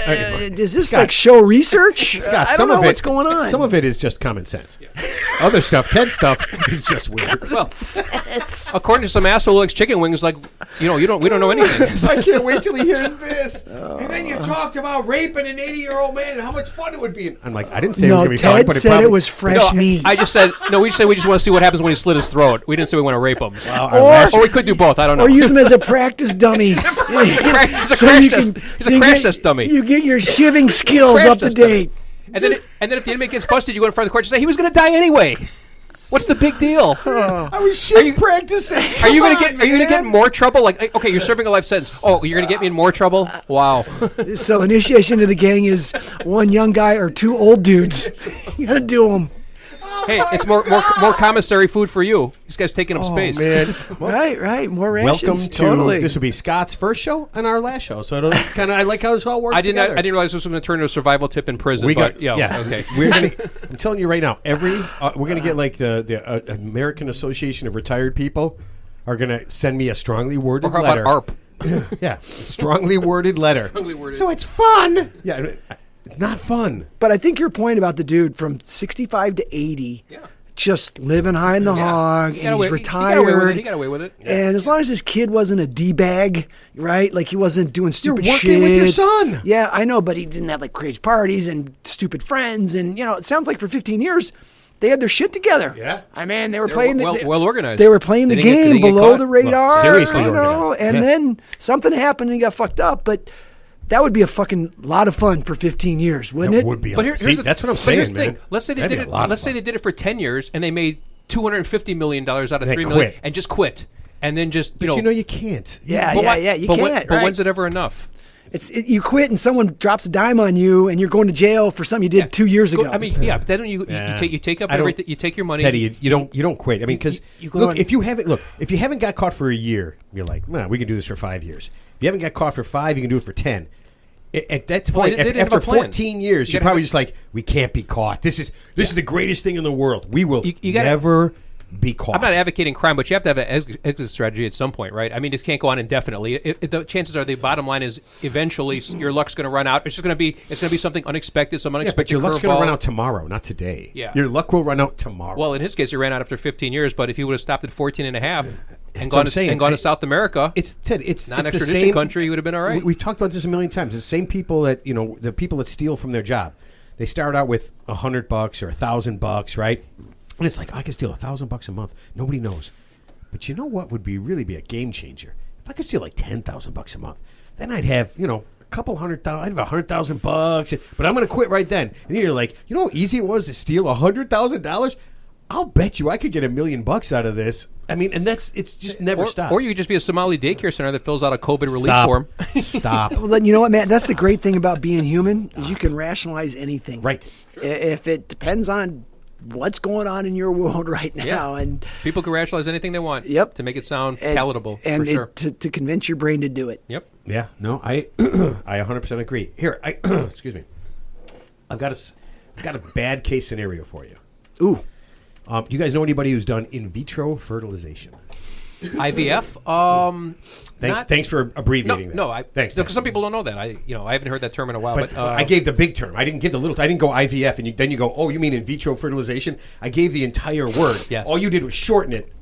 is this like show research? Scott, I don't know what's going on. Some of it is just common sense. Other stuff, Ted's stuff, is just weird. Well, according to some asshole who likes chicken wings, like we don't know anything. I can't wait till he hears this. And then you talked about raping an 80-year-old man and how much fun it would be. I'm like, I didn't say it was going to be fun, but Ted said it was fresh meat. I just said we just want to see what happens when he slit his throat. We didn't say we want to rape him. Or we could do both. I don't know. Or use him as a practice dummy. He's a crash test dummy. You get your shivving skills up to date. And then if the inmate gets busted, you go in front of the court and say he was going to die anyway. What's the big deal? I was practicing. Are you going to get in more trouble? Like, okay, you're serving a life sentence. Oh, you're going to get me in more trouble? Wow. So initiation to the gang is one young guy or two old dudes. You got to do them. Hey, it's more commissary food for you. These guys taking up space. Man. Right. More rations. Welcome to this will be Scott's first show and our last show. So I like how this all works. I didn't realize this was going to turn into a survival tip in prison. Okay. I'm telling you right now. We're going to get like the American Association of Retired People are going to send me a strongly worded letter. Or how about ARP? Yeah, strongly worded letter. So it's fun. Yeah. It's not fun. But I think your point about the dude from 65 to 80, just living high in the hog, and he's retired. He got away with it. And as long as his kid wasn't a D-bag, right? Like he wasn't doing stupid shit. You're working with your son. Yeah, I know, but he didn't have like crazy parties and stupid friends. And, it sounds like for 15 years, they had their shit together. Yeah. I mean, they were playing well organized. They were playing the game below the radar. Well, seriously organized. And then something happened and he got fucked up. But that would be a fucking lot of fun for 15 years, wouldn't it? It would be. But that's what I'm saying, man. Let's say they did it. Let's say they did it for 10 years and they made $250 million out of $3 million and just quit. And then just, you can't. Yeah, you can't. But when's it ever enough? You quit and someone drops a dime on you and you're going to jail for something you did 2 years ago. I mean, but then you take up everything. You take your money. Teddy, you don't quit. I mean, because if you haven't got caught for a year, you're like, well, we can do this for 5 years. If you haven't got caught for 5, you can do it for 10. At that point, after 14 years, you're probably just like, we can't be caught. This is the greatest thing in the world. We will never be caught. I'm not advocating crime, but you have to have an exit strategy at some point, right? I mean, this can't go on indefinitely. The chances are the bottom line is eventually your luck's going to run out. It's going to be something unexpected, some unexpected but your luck's curveball. going to run out tomorrow, not today. Yeah. Your luck will run out tomorrow. Well, in his case, he ran out after 15 years, but if he would have stopped at 14 and a half and what I'm gone saying. to South America, it's not the an extradition same country, he would have been all right. We've talked about this a million times. The same people that, the people that steal from their job, they start out with $100 or $1,000, right? And it's like, I can steal $1,000 a month. Nobody knows. But you know what would really be a game changer? If I could steal like $10,000 a month, then I'd have, a couple $100,000. I'd have $100,000, but I'm going to quit right then. And you're like, you know how easy it was to steal $100,000? I'll bet you I could get $1 million out of this. I mean, and it's just never stops. Or you could just be a Somali daycare center that fills out a COVID relief Stop. form. Stop. Well, then you know what, man? That's the great thing about being human is you can rationalize anything. Right. If it depends on what's going on in your world right now, and people can rationalize anything they want. Yep. To make it sound palatable. and for sure. to convince your brain to do it. Yep. Yeah. No, I 100% agree. Here, excuse me. I've got a bad case scenario for you. Ooh. Do you guys know anybody who's done in vitro fertilization? IVF. Thanks for abbreviating that. No, Thanks. because some people don't know that. I haven't heard that term in a while. But But I gave the big term. I didn't give the little. I didn't go IVF, and then you go, oh, you mean in vitro fertilization? I gave the entire word. Yes. All you did was shorten it.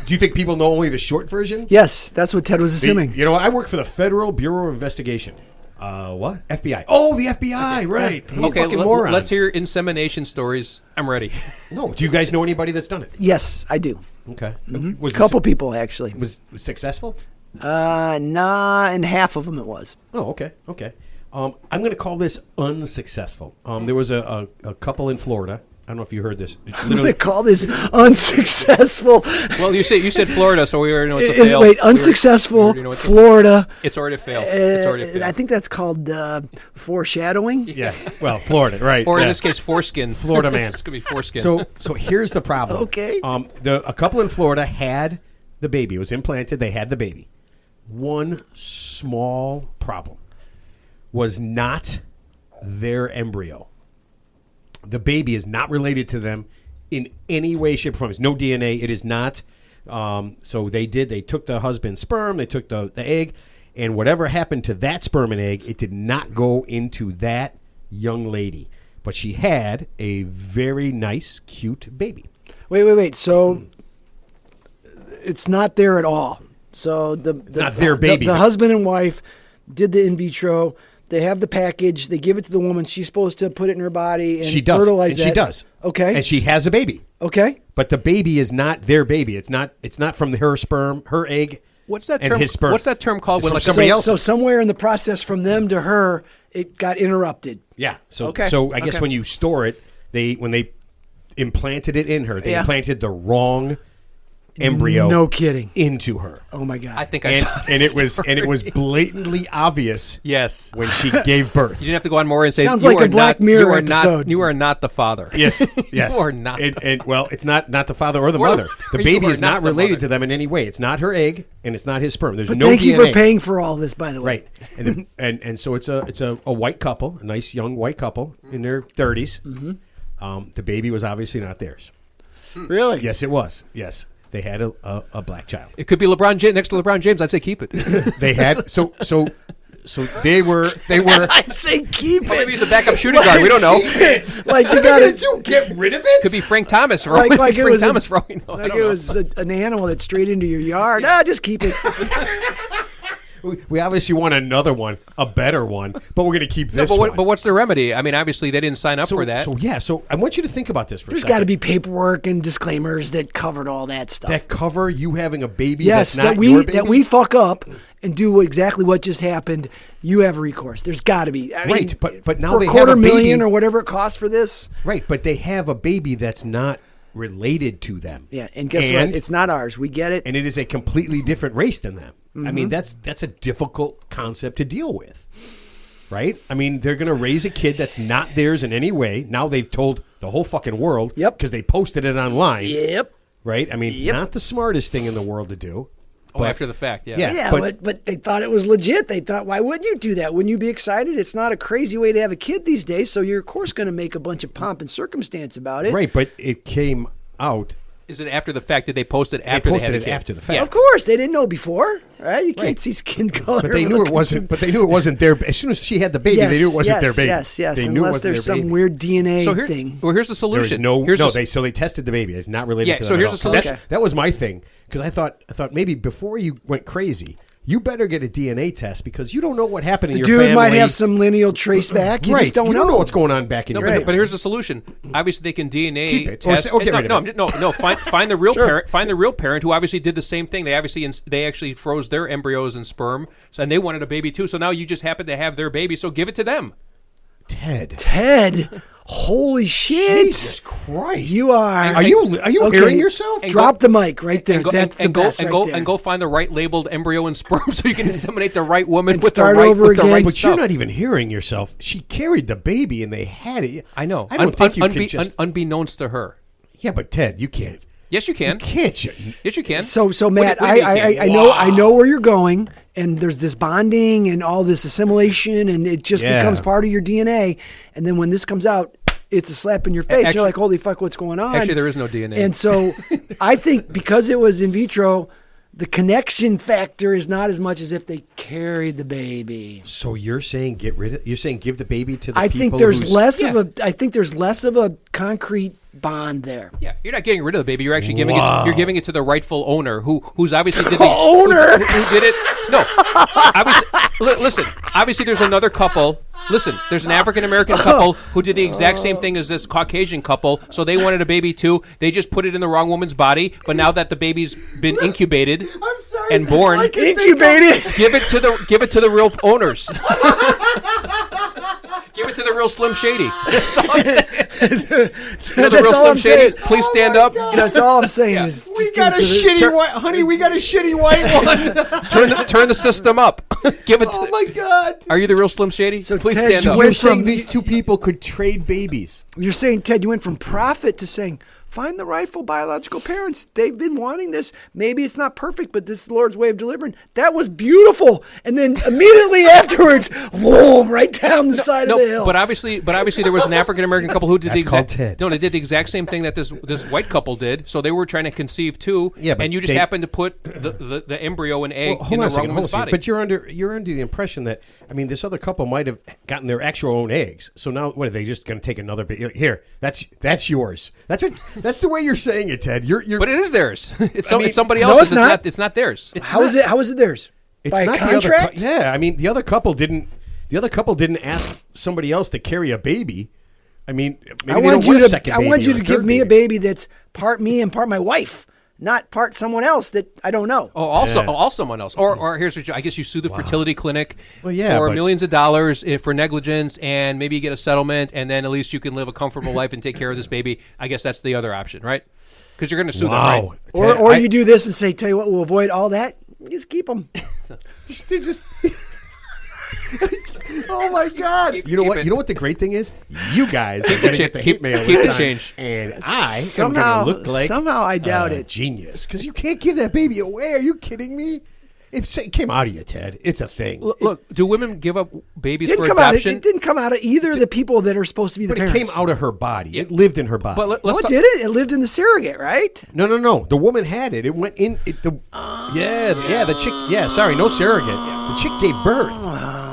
Do you think people know only the short version? Yes, that's what Ted was assuming. You know, I work for the Federal Bureau of Investigation. What? FBI. Oh, the FBI. Right. okay, fucking moron. let's hear insemination stories. I'm ready. No. Do you guys know anybody that's done it? Yes, I do. Okay. A couple people actually. Was successful? Nah, and half of them it was. Oh, okay. I'm going to call this unsuccessful. There was a couple in Florida. I don't know if you heard this. It's I'm going to call this unsuccessful. Well, you said Florida, so we already know it's a fail. Wait, unsuccessful Florida. It's already a fail. It's already a fail. I think that's called foreshadowing. Yeah. Well, Florida, right? Or in yeah. this case, foreskin. Florida man. It's going to be foreskin. So here's the problem. Okay. A couple in Florida had the baby. It was implanted. They had the baby. One small problem was not their embryo. The baby is not related to them in any way, shape, or form. There's no DNA. It is not. So they took the husband's sperm, they took the egg, and whatever happened to that sperm and egg, it did not go into that young lady. But she had a very nice, cute baby. Wait. So it's not there at all. So it's not their baby. The husband and wife did the in vitro. They have the package. They give it to the woman. She's supposed to put it in her body and she does. fertilize and that. She does. Okay. And she has a baby. Okay. But the baby is not their baby. It's not from her sperm, her egg. What's that and term? his sperm. What's that term called? It's When from like somebody else. So somewhere in the process from them to her, it got interrupted. Yeah. So Okay. So I guess Okay. when you store it, when they implanted it in her, they Yeah. implanted the wrong embryo. No kidding. Into her. Oh my God. I think I And, saw and this it was story. blatantly obvious Yes. when she gave birth. You didn't have to go on more and say Sounds you like are a Black not, Mirror you are episode. Not, you are not the father. Yes, yes. You are not. And well, it's not the father or the Or the- mother. The or you baby are is not not the related mother. to them in any way. It's not her egg, and it's not his sperm. There's But no thank DNA. you for paying for all this, by the way. Right, and so it's a white couple, a nice young white couple in their 30s. Mm-hmm. The baby was obviously not theirs. Really? Yes, it was. Yes, they had a black child. It could be LeBron James next to LeBron James. I'd say keep it. They had so they were. I say keep it. Maybe he's a backup shooting guard. We don't know. Like you got to get rid of it. Could be Frank Thomas. For Like- all, like it Frank was a- Thomas for all we know. I like don't it know. was an animal that's straight into your yard. Ah, just keep it. We obviously want another one, a better one, but we're going to keep this one. But what's the remedy? I mean, obviously they didn't sign up for that. So I want you to think about this for There's a second. got to be paperwork and disclaimers that covered all that stuff. that cover you having a baby yes, that's not that we your baby. that we fuck up and do exactly what just happened. You have a recourse. There's got to be. I mean, Right, but now for they a have a baby. $250,000 or whatever it costs for this. Right, but they have a baby that's not related to them. Yeah, and guess what? It's not ours. We get it. And it is a completely different race than them. I mean, that's a difficult concept to deal with, right? I mean, they're going to raise a kid that's not theirs in any way. Now they've told the whole fucking world. Yep. Because they posted it online. Yep. Right? I mean, not the smartest thing in the world to do. Oh, after the fact, yeah. Yeah. Yeah, but- but they thought it was legit. They thought, why wouldn't you do that? Wouldn't you be excited? It's not a crazy way to have a kid these days, so you're, of course, going to make a bunch of pomp and circumstance about it. Right, but it came out Is it after the fact? Did they post it They after they posted had a it kid? after the fact. Of course, they didn't know before, right? You can't see skin color. But they knew it wasn't. But they knew it wasn't their. As soon as she had the baby, they knew it wasn't their baby. Yes. They knew it Unless wasn't there's their some baby. weird DNA So thing. Well, here's the There solution. is no. Here's No, the, they tested the baby. It's not related Yeah, to so that here's at the all. solution. Okay. That was my thing because I thought maybe before you went crazy, you better get a DNA test because you don't know what happened in The your dude family. might have some lineal trace back. You right. just don't you know. don't know what's going on back in No, your but here's the solution. Obviously, they can DNA Keep it. Or test. get rid of it. No. Find the real parent. Find the real parent who obviously did the same thing. They actually froze their embryos and sperm, and they wanted a baby too. So now you just happen to have their baby. So give it to them. Ted. Holy shit! Jesus Christ! You are. Are you hearing yourself? And Drop the mic right there. That's the best right there. And go find the right labeled embryo and sperm so you can inseminate the right woman And with the start right over with the again. right But stuff. you're not even hearing yourself. She carried the baby and they had it. I know. I don't think you can just. Unbeknownst to her. Yeah, but Ted, you can't. Yes, you can. Can't you? Yes, you can. So Matt, What do you mean you can't? I know where you're going, and there's this bonding and all this assimilation, and it just Yeah. becomes part of your DNA. And then when this comes out, it's a slap in your face. Actually- You're like, holy fuck, what's going on? Actually, there is no DNA. And so I think because it was in vitro, the connection factor is not as much as if they carried the baby. So you're saying You're saying give the baby to the I people. think there's who's- I think there's less of a concrete bond there. Yeah, you're not getting rid of the baby. You're actually giving it to the rightful owner, who's obviously did the Owner? who did it. No, listen. Obviously, there's another couple. Listen, there's an African American couple who did the exact same thing as this Caucasian couple. So they wanted a baby too. They just put it in the wrong woman's body. But now that the baby's been incubated and born, Incubated. give it to the real owners. Give it to the real Slim Shady. That's all I'm saying. The real all Slim I'm Shady. saying. Please stand up. That's all I'm saying is We just got a give it to the- shitty white, honey. We got a shitty white one. Turn the system up. Give it. Oh my God! Are you the real Slim Shady? So Please Ted, stand you up. went You're saying from- these two people could trade babies. You're saying, Ted, you went from prophet to saying, find the rightful biological parents. They've been wanting this. Maybe it's not perfect, but this is the Lord's way of delivering. That was beautiful. And then immediately afterwards, whoa, right down the side of the hill. But obviously there was an African American couple who did That's the called exact. Ted. No, they did the exact same thing that this white couple did. So they were trying to conceive too. Yeah, but and you just they- happened to put the embryo and egg Hold in on the a wrong second. woman's body. But you're under the impression that this other couple might have gotten their actual own eggs. So now what are they just going to take another baby? Here, that's yours. That's the way you're saying it, Ted. You're But it is theirs. It's mean, somebody no, else's. it's not. It's not theirs. How is it theirs? It's By a not contract? The other yeah, the other couple didn't. The other couple didn't ask somebody else to carry a baby. Maybe I they want don't you want a to second I baby want you or to a give third me a baby that's part me and part my wife, not part someone else that I don't know. Oh, also someone else. Or here's what I guess you sue the fertility clinic Well, yeah, for but- millions of dollars for negligence, and maybe you get a settlement, and then at least you can live a comfortable life and take care of this baby. I guess that's the other option, right? Because you're going to sue them, right? Wow. Or Ted, you do this and say, tell you what, we'll avoid all that. Just keep them. They're just. Oh my God! You know keep what? it. You know what the great thing is? You guys are the going to cha- get the keep- hate mail. keep this the time, change. and I Somehow- am going to look like somehow I doubt it. Genius, because you can't give that baby away. Are you kidding me? It came out of you, Ted. It's a thing. Look, do women give up babies Didn't for come out. adoption? It didn't come out of either of the people that are supposed to be the But it parents. came out of her body. It lived in her body. But let's What talk- did it? It lived in the surrogate, right? No. The woman had it. It went in. The chick. Yeah, sorry, no surrogate. The chick gave birth.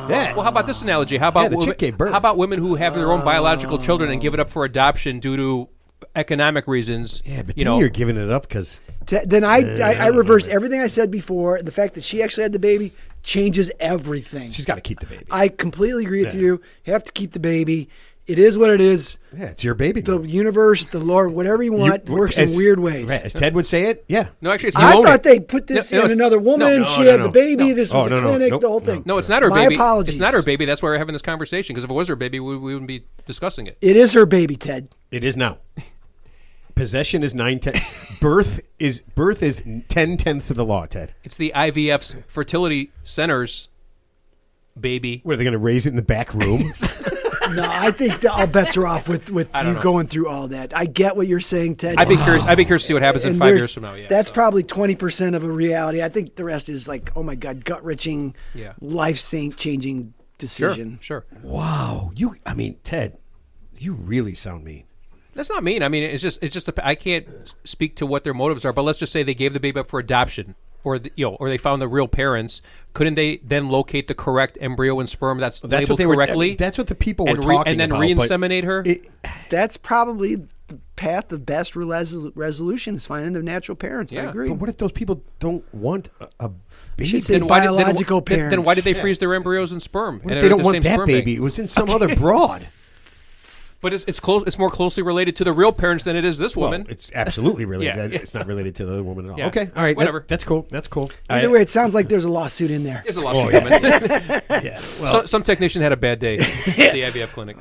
Yeah. Well, how about this analogy? How about the chick gave birth. How about women who have their own biological children and give it up for adoption due to economic reasons? Yeah, but you then know, you're giving it up because Then I reversed everything I said before. The fact that she actually had the baby changes everything. she's got to keep the baby. I completely agree with you. You have to keep the baby. It is what it is. Yeah, it's your baby. The universe, the Lord, whatever you want, works in weird ways. Right, as Ted would say it, yeah. no, actually, it's I you own thought it. they put this No, in it's- another woman. no, she no, had no. the baby. No. This Oh, was a no, no. clinic. Nope, the whole no. thing. No, it's not her My baby. apologies. It's not her baby. That's why we're having this conversation. Because if it was her baby, we wouldn't be discussing it. It is her baby, Ted. It is now. Possession is 9/10. Birth is 10/10 of the law, Ted. It's the IVF's fertility center's baby. What are they going to raise it in the back room? No, I think all bets are off with you know. going through all that. I get what you're saying, Ted. I'd be curious to see what happens in And 5 there's- years from now. Yeah, that's so. probably 20% of a reality. I think the rest is like, oh my God, gut-wrenching, Yeah. life-changing decision. Sure. Wow, Ted, you really sound mean. That's not mean. I mean, it's just I can't speak to what their motives are, but let's just say they gave the baby up for adoption, or or they found the real parents. Couldn't they then locate the correct embryo and sperm that's labeled what they correctly? That's what the people were talking and then about. re-inseminate her. That's probably the path of best resolution is finding their natural parents. I agree. But what if those people don't want a baby? Should say biological parents. Then why did they freeze their embryos and sperm? What if they don't want that baby? It was in some other broad. But it's close. It's more closely related to the real parents than it is this woman. Well, it's absolutely related. Yeah. It's not related to the other woman at all. Yeah. Okay, all right, Whatever. That's cool. That's cool. Either way, it sounds like there's a lawsuit in there. There's a lawsuit coming. Yeah. Well, Some technician had a bad day at the IVF clinic.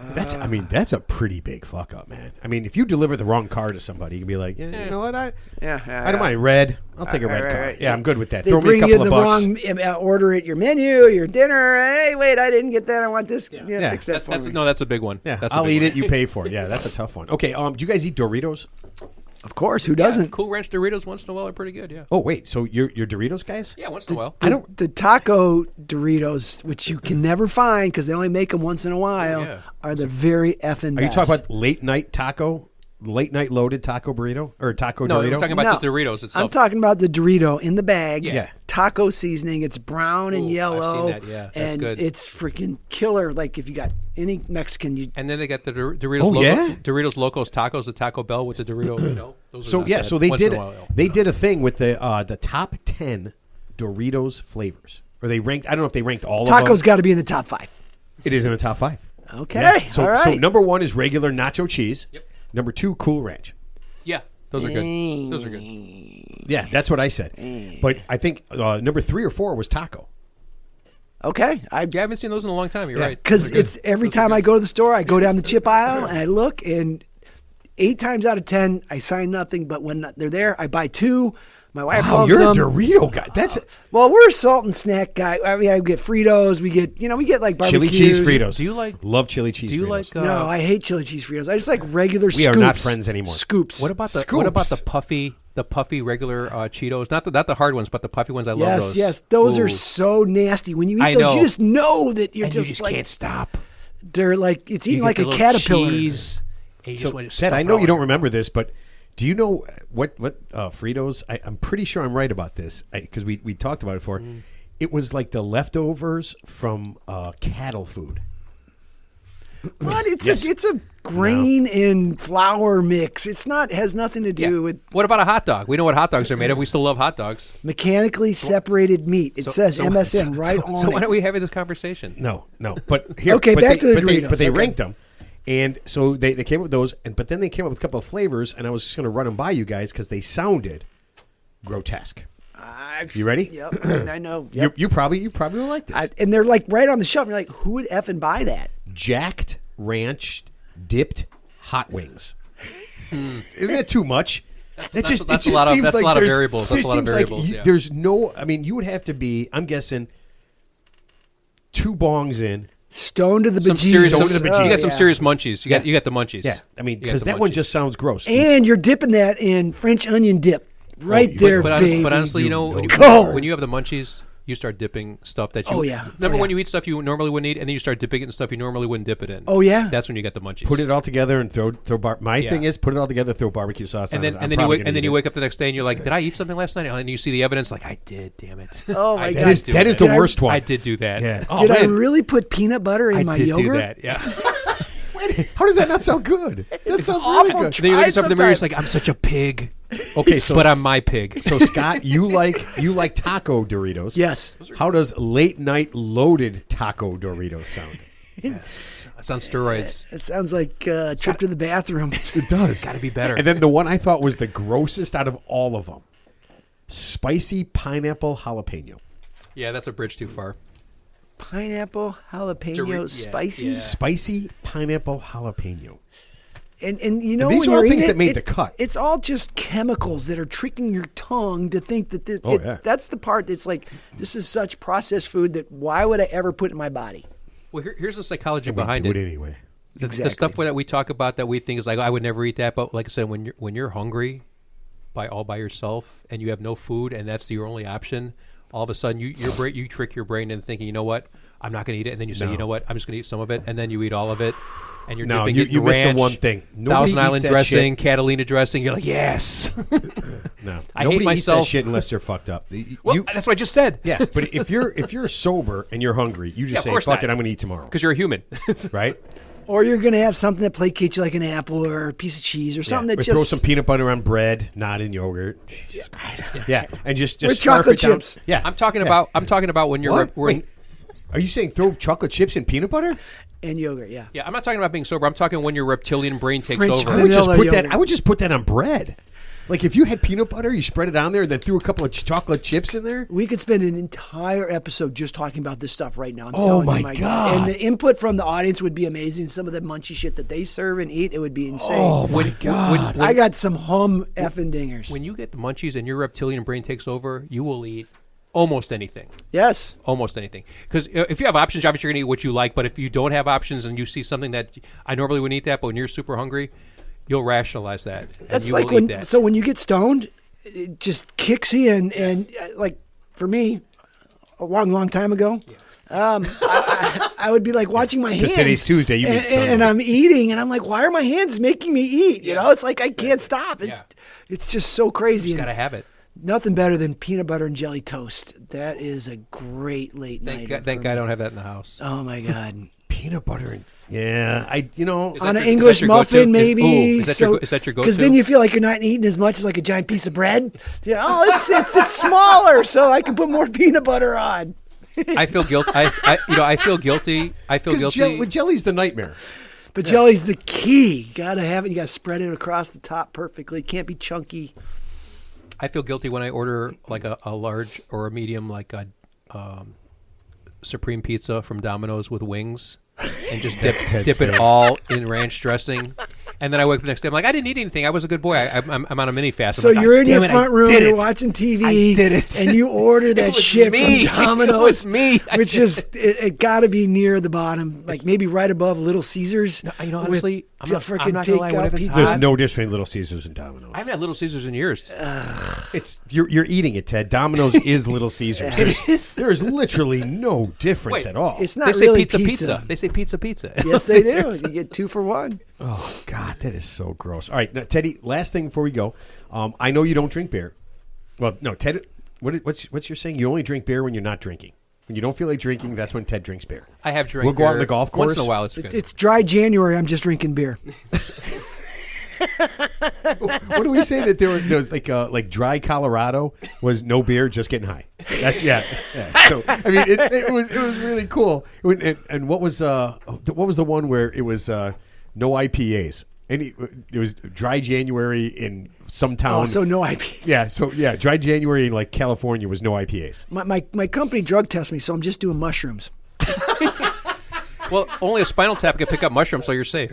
that's a pretty big fuck up, man. I mean, if you deliver the wrong car to somebody, you can be like, you know what? I don't mind red. I'll take a red car. right. Yeah, I'm good with that. They Throw me a bring couple you of the bucks. wrong order at your menu, your dinner. Hey, wait, I didn't get that. I want this. Yeah. Fix that for me. That's a big one. Yeah, that's I'll eat it. You pay for it. Yeah, that's a tough one. Okay, do you guys eat Doritos? Of course, who doesn't? Cool Ranch Doritos once in a while are pretty good. Yeah. Oh wait, so you're Doritos guys? Yeah, once in a while. The taco Doritos, which you can never find because they only make them once in a while, are the very effing Are you best. talking about late night loaded taco burrito or taco No, Dorito? I'm talking about the Doritos itself. I'm talking about the Dorito in the bag. Yeah. Taco seasoning. It's brown and yellow. I've seen that, yeah. That's and good. it's freaking killer. Like if you got any Mexican, And then they got the Doritos. Oh, yeah? Doritos Locos Tacos at Taco Bell with the Dorito. Those are So not yeah, bad. so they Once in did a while. they did a thing with the top 10 Doritos flavors, or they ranked. I don't know if they ranked all of them. taco's got to be in the top 5. It is in the top 5. Okay. Yeah. So all right. so number 1 is regular nacho cheese. Yep. Number 2, Cool Ranch. Yeah, those are good. Those are good. Yeah, that's what I said. But I think number 3 or 4 was taco. Okay. Yeah, I haven't seen those in a long time. You're right. Because Those are it's good. every Those are time I good. go to the store, I go down the chip aisle and I look, and 8 times out of 10, I sign nothing. But when they're there, I buy 2. My wife Wow, loves you're them. a Dorito guy. That's Well, we're a salt and snack guy. I mean, I get Fritos. We get like chili barbecues. cheese Fritos. Do you like- love chili cheese? Do you Fritos. like? No, I hate chili cheese Fritos. I just like regular scoops. We are not friends anymore. Scoops. What about the Scoops. puffy regular Cheetos? Not the hard ones, but the puffy ones. I love those. Yes, those are Ooh. so nasty. When you eat I those, know. you just know that you're And just you just like can't stop. they're like it's eating You like get a the little caterpillar. cheese, and you just So, want to Ted, stuff I it know all you don't in. remember this, but do you know what Fritos? I'm pretty sure I'm right about this because we talked about it before. It was like the leftovers from cattle food. What? Yes. It's a grain and flour mix. It's not has nothing to do with What about a hot dog? We know what hot dogs are made of. We still love hot dogs. mechanically separated meat. It says MSM right on So why it. don't we have this conversation? No. But here, Okay, but back to the but Doritos. But they Okay. ranked them, and so they came up with those, but then they came up with a couple of flavors, and I was just going to run them by you guys because they sounded grotesque. You ready? Yep, I know. Yep. You probably will like this. And they're like right on the shelf. You're like, who would effing buy that? Jacked ranch dipped hot wings. Isn't that too much? that's a lot of- that's a lot of variables. That's a lot of variables, yeah. There's no. I mean, you would have to be. I'm guessing 2 bongs in. Stone to the Some bejesus. serious, Stone to the bejesus. you got some yeah. serious munchies. You got the munchies. Yeah, I mean, You got because the that one munchies. just sounds gross. And you're dipping that in French onion dip. Right but- there, But baby. honestly, you know, Go. when you have the munchies, you start dipping stuff that you. Oh, yeah. Remember Oh, when yeah. you eat stuff you normally wouldn't eat, and then you start dipping it in stuff you normally wouldn't dip it in. Oh, yeah. That's when you get the munchies. Put it all together and throw My Yeah. thing is put it all together, throw barbecue sauce and on then it. and then you wake up the next day and you're like, did I eat something last night? And you see the evidence, like I did. Damn it. Oh, my I God. did do That is it. the worst one. I did do that. Yeah. Oh, Did I man. really put peanut butter in I my did yogurt? do that. Yeah. How does that not sound good? That sounds really awful. good. then you look at yourself in the mirror, you're Sometimes. like, I'm such a pig, Okay, so but I'm my pig. so Scott, you like taco Doritos? Yes. How does late night loaded taco Doritos sound? It's on steroids. It sounds like a trip to the bathroom. It does. Got to be better. And then the one I thought was the grossest out of all of them, spicy pineapple jalapeno. Yeah, that's a bridge too far. Pineapple, jalapeno, Yeah, spicy. yeah. Spicy pineapple jalapeno. And you know, these when are all you're things eating that made it, the cut. It's all just chemicals that are tricking your tongue to think that this. Oh, yeah. That's the part that's like, this is such processed food that why would I ever put in my body? Well, here's the psychology We behind do it. it anyway. The Exactly. stuff that we talk about that we think is like, I would never eat that, but like I said, when you're hungry, all by yourself, and you have no food, and that's your only option, all of a sudden you trick your brain into thinking, you know what, I'm not going to eat it, and then you say, you know what, I'm just going to eat some of it, and then you eat all of it, and you're No, dipping it you in missed the ranch, one thing. Nobody Thousand eats Island that dressing, shit. Catalina dressing. You're like, yes. No, I nobody hate eats that myself. shit unless they're fucked up. Well, that's what I just said. Yeah, but if you're sober and you're hungry, you Yeah, just of say, course "Fuck not. it, I'm going to eat tomorrow." Because you're a human. Right? Or you're going to have something that placates you like an apple or a piece of cheese or something Yeah. that Or just... throw some peanut butter on bread, not in yogurt. Jesus Christ. Yeah, and just With scarf chocolate it down. chips. Yeah, I'm talking about when you're What? when, Wait, are you saying throw chocolate chips in peanut butter? And yogurt, yeah. yeah, I'm not talking about being sober. I'm talking when your reptilian brain takes French over. I would just Vanilla put that. yogurt. I would just put that on bread. Like if you had peanut butter, you spread it on there, and then threw a couple of chocolate chips in there. We could spend an entire episode just talking about this stuff right now. I'm Oh, telling you, my God. And the input from the audience would be amazing. Some of the munchy shit that they serve and eat, it would be insane. Oh my God! I got some hum effing dingers. When you get the munchies and your reptilian brain takes over, you will eat almost anything. Yes. Almost anything. Because if you have options, obviously you're going to eat what you like. But if you don't have options and you see something that I normally wouldn't eat that, but when you're super hungry, you'll rationalize that. And That's you like will eat when that. so when you get stoned, it just kicks in, and like for me, a long time ago, I would be like watching my hands. Because today's Tuesday, you mean Sunday. and I'm eating, and I'm like, why are my hands making me eat? You know, it's like I can't stop. It's just so crazy. You just And got to have it. nothing better than peanut butter and jelly toast. That is a great late night. Thank God I don't have that in the house. Oh my God. Peanut butter and yeah, Is that On your- an English is that your go-to? muffin, maybe. Ooh, is that your go-to? Because then you feel like you're not eating as much as like a giant piece of bread. You know, it's smaller, so I can put more peanut butter on. I feel guilty. I feel guilty. I feel guilty. with jelly's the nightmare. But jelly's the key. Gotta have it. You gotta spread it across the top perfectly. Can't be chunky. I feel guilty when I order like a large or a medium, like a supreme pizza from Domino's with wings, and just dip it all in ranch dressing. And then I wake up the next day. I'm like, I didn't eat anything. I was a good boy. I'm on a mini fast. So I'm like, you're in your "Damn it, front I room, did you're it." watching TV, I did it. and you order that was shit me. from Domino's. It was me. I Which did is it got to be near the bottom, like maybe right above Little Caesars. No, honestly, with I'm freaking not gonna lie. What takeout if it's pizza. There's hot? no difference between Little Caesars and Domino's. I haven't had Little Caesars in years. It's you're eating it, Ted. Domino's is Little Caesars. There is literally no difference Wait, at all. It's They not say really pizza. They say pizza. Yes, they do. You get 2 for 1. Oh God, that is so gross. All right, now, Teddy. Last thing before we go, I know you don't drink beer. Well, no, Ted. What's your saying? You only drink beer when you're not drinking. When you don't feel like drinking, that's when Ted drinks beer. I have drank. We'll go out on beer the golf course. once in a while. It's good. It's dry January. I'm just drinking beer. What do we say that there was like dry Colorado was no beer, just getting high. That's yeah. So I mean, it was really cool. And what was the one where it was no IPAs? It was dry January in some town. Oh, so no IPAs. Yeah, so yeah, dry January in like California was no IPAs. My company drug tests me, so I'm just doing mushrooms. Well, only a Spinal Tap can pick up mushrooms, so you're safe.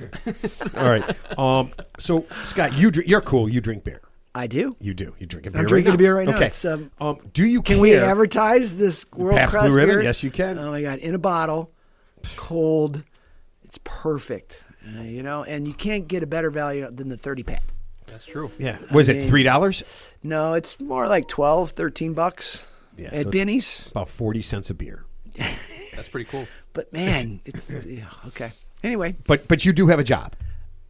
All right. So Scott, you're cool. You drink beer. I do. You do. You drink a beer. I'm drinking right a beer right now. Okay. It's, do you Can care? we advertise this world Pabst class Blue Ribbon? beer? Yes, you can. Oh my God! In a bottle, cold. It's perfect. And you can't get a better value than the 30-pack. That's true. Yeah. Was it $3? No, it's more like $12, $13 Yeah, at so it's Benny's. about 40 cents a beer. That's pretty cool. But man, it's okay. Anyway, But you do have a job.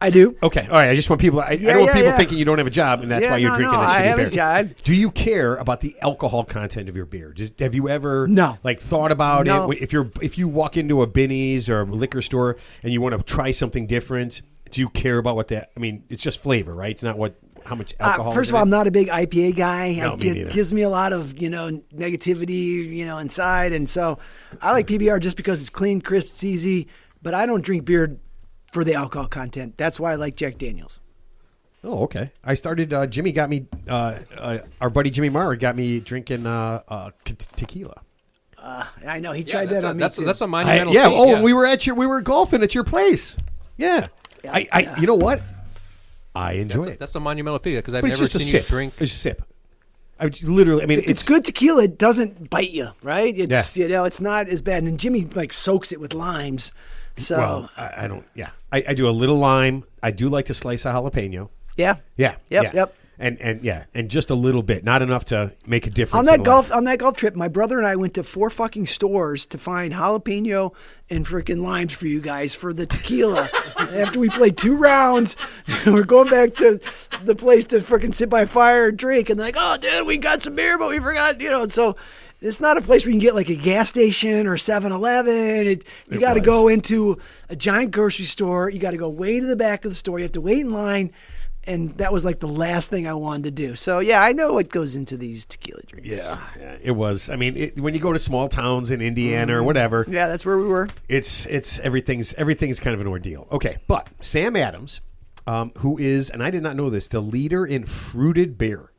I do. Okay. All right. I just want people. I don't want people thinking you don't have a job, and that's why you're drinking that I shitty have beer. a job. Do you care about the alcohol content of your beer? Have you ever No. thought about No. it? If you walk into a Binny's or a liquor store and you want to try something different, do you care about what that? I mean, it's just flavor, right? It's not how much alcohol. First is of all, in I'm it. not a big IPA guy. No, me neither. It gives me a lot of negativity, inside, and so I like PBR just because it's clean, crisp, it's easy. But I don't drink beer for the alcohol content. That's why I like Jack Daniels. Oh, okay. I started. Jimmy got me. Our buddy Jimmy Mara got me drinking tequila. I know he tried that on me too. That's a monumental. Yeah. feat, Oh, and we were golfing at your place. Yeah. Yeah. You know what? I enjoy it. That's a monumental feat because I've But it's never just a seen sip. you drink. It's a sip. I would literally. I mean, If it's good tequila, it doesn't bite you, right? It's Yeah. it's not as bad. And Jimmy soaks it with limes. So Well, I don't. Yeah, I do a little lime. I do like to slice a jalapeno. yeah. Yeah. Yep, yeah. yep. and just a little bit, not enough to make a difference. On that golf trip, my brother and I went to 4 fucking stores to find jalapeno and freaking limes for you guys for the tequila. After we played 2 rounds, we're going back to the place to freaking sit by a fire and drink, and they're like, "Oh, dude, we got some beer, but we forgot," So it's not a place where you can get like a gas station or 7-Eleven. You got to go into a giant grocery store. You got to go way to the back of the store. You have to wait in line. And that was like the last thing I wanted to do. So, yeah, I know what goes into these tequila drinks. Yeah, it was. I mean, when you go to small towns in Indiana or whatever. Yeah, that's where we were. It's everything's kind of an ordeal. Okay, but Sam Adams, who is, and I did not know this, the leader in fruited beer.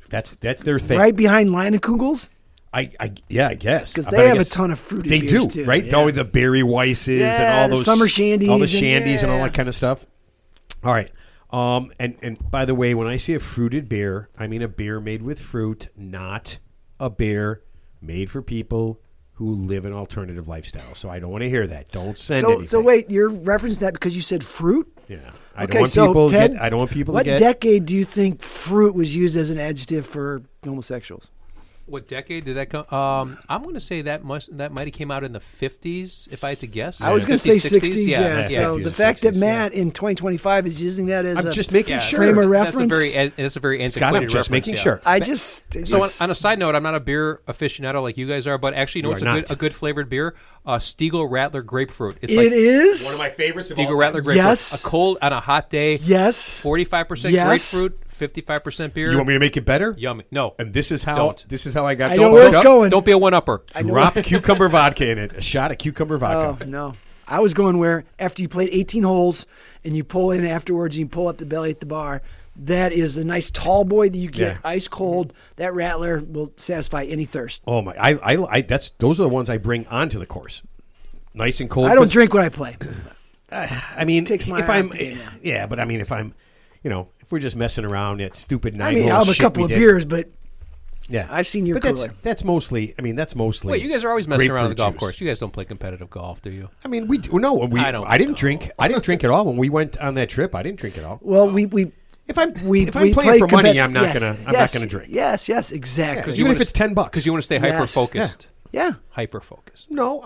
That's their thing. Right behind Leinenkugel's? I guess. Because they have a ton of fruity beers, They do, too. right? Yeah. Oh, the Berry Weisses and all those summer shandies. All the shandies and all that kind of stuff. All right. And by the way, when I say a fruited beer, I mean a beer made with fruit, not a beer made for people who live an alternative lifestyle. So I don't want to hear that. Don't send anything. So wait, you're referencing that because you said fruit? Yeah. I don't want people to get... What decade do you think fruit was used as an adjective for homosexuals? What decade did that come? I'm going to say that might have came out in the 50s, if I had to guess. I was going to say 60s. Yeah. So 50s the or fact 60s, that Matt in 2025 is using that as I'm just making sure. frame of reference. It's a very Scott, antiquated I'm just reference, making yeah. sure. So on a side note, I'm not a beer aficionado like you guys are, but actually, you know what's a good flavored beer? Stiegel Rattler Grapefruit. It's It is one of my favorites. Stiegel Rattler Grapefruit. Yes. A cold on a hot day. Yes. 45% Yes. grapefruit, 55% beer. You want me to make it better? Yummy. No. And this is how Don't. I got. I know where it's going. Don't be a one-upper. Drop cucumber vodka in it. A shot of cucumber vodka. Oh, no. I was going where after you played 18 holes and you pull in afterwards and you pull up the belly at the bar, that is a nice tall boy that you get ice cold. That Rattler will satisfy any thirst. Oh my! Those are the ones I bring onto the course. Nice and cold. I don't drink when I play. I mean, Takes my if eye I'm, off the game, yeah, but I mean, if I'm, if we're just messing around at stupid 9 I mean, holes, I'll have a couple of beers, but yeah, I've seen your but cooler. that's mostly. I mean, that's mostly. Wait, you guys are always messing around on the grapefruit golf juice. course. You guys don't play competitive golf, do you? I mean, we do. No, I didn't drink. I didn't drink at all when we went on that trip. I didn't drink at all. Well, we If I'm we playing play for money, compet- I'm not yes, gonna yes, drink. Yes, exactly. Even if it's $10. Because you want to stay Yes. hyper-focused. Yeah, Hyper-focused. No,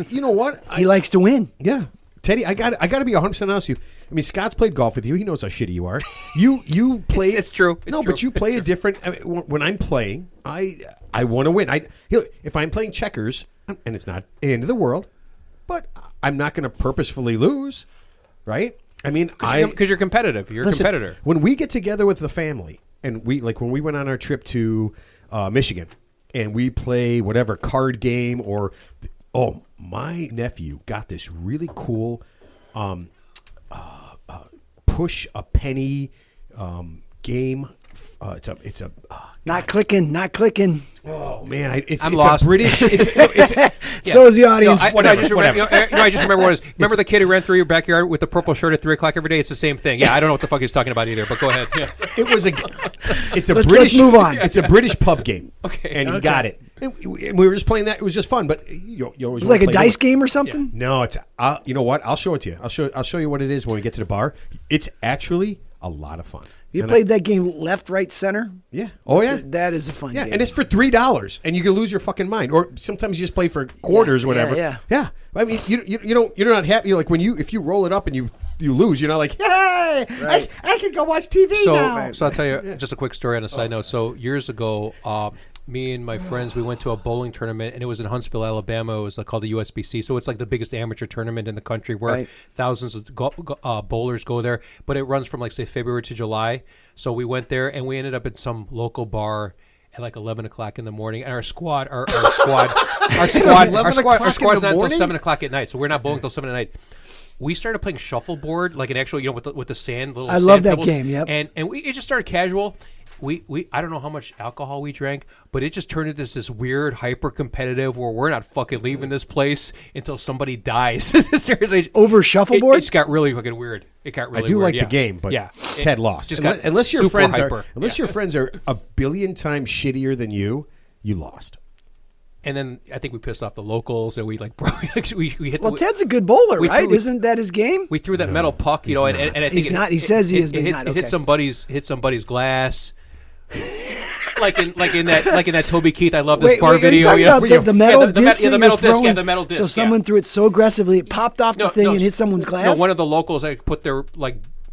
you know what? he likes to win. Yeah. Teddy, I got to be 100% honest with you. I mean, Scott's played golf with you. He knows how shitty you are. You play. It's true. It's no, true. but you play a different. I mean, when I'm playing, I want to win. If I'm playing checkers, and it's not the end of the world, but I'm not going to purposefully lose, right? I mean, Because you're competitive. You're a competitor. When we get together with the family, and when we went on our trip to Michigan, and we play whatever card game or. Oh, my nephew got this really cool push a penny game. It's a Not clicking. oh man, it's lost. a British. So is the audience. I just remember what it is. Remember the kid who ran through your backyard with the purple shirt at 3 o'clock every day? It's the same thing. Yeah, I don't know what the fuck he's talking about either. But go ahead. Yeah. It's a Let's British. move on. It's a British pub game. Okay. and he got it. And we were just playing that. It was just fun. But you always It's like a play dice more. game or something. No, it's you know what? I'll show it to you. I'll show you what it is when we get to the bar. It's actually a lot of fun. You played that game left, right, center. Yeah. Oh yeah. That is a fun Yeah, game. and it's for $3, and you can lose your fucking mind. Or sometimes you just play for quarters, or whatever. yeah. I mean, you're not happy. You're like if you roll it up and you lose, you're not like, hey, Right. I can go watch TV now. So I'll tell you just a quick story on a side note. So years ago, me and my friends, we went to a bowling tournament, and it was in Huntsville, Alabama. It was called the USBC. So it's like the biggest amateur tournament in the country where thousands of bowlers go there. But it runs from like say February to July. So we went there, and we ended up at some local bar at like 11 o'clock in the morning. And our squad's not until 7 o'clock at night. So we're not bowling until 7 at night. We started playing shuffleboard, like an actual, with the sand. Little I sand love that pebbles. game. Yep. And it just started casual. We I don't know how much alcohol we drank, but it just turned into this weird hyper competitive where we're not fucking leaving this place until somebody dies. Seriously, Over shuffleboard? It just got really fucking weird. It got really. I do weird. like Yeah. the game, but yeah, Ted lost. just got Unless your super friends hyper. are a billion times shittier than you lost. And then I think we pissed off the locals, and we we hit. Well, Ted's a good bowler, we right? threw- Isn't that his game? We threw that metal puck, and I think He's not. He says he is, but he's not. It hit Okay. somebody's glass. like in that Toby Keith, I love this Wait, bar are you video. talking about the metal disc? the that metal you're disc. Yeah, throwing? the metal disc. So someone threw it so aggressively, it popped off the thing and hit someone's glass. No, one of the locals put their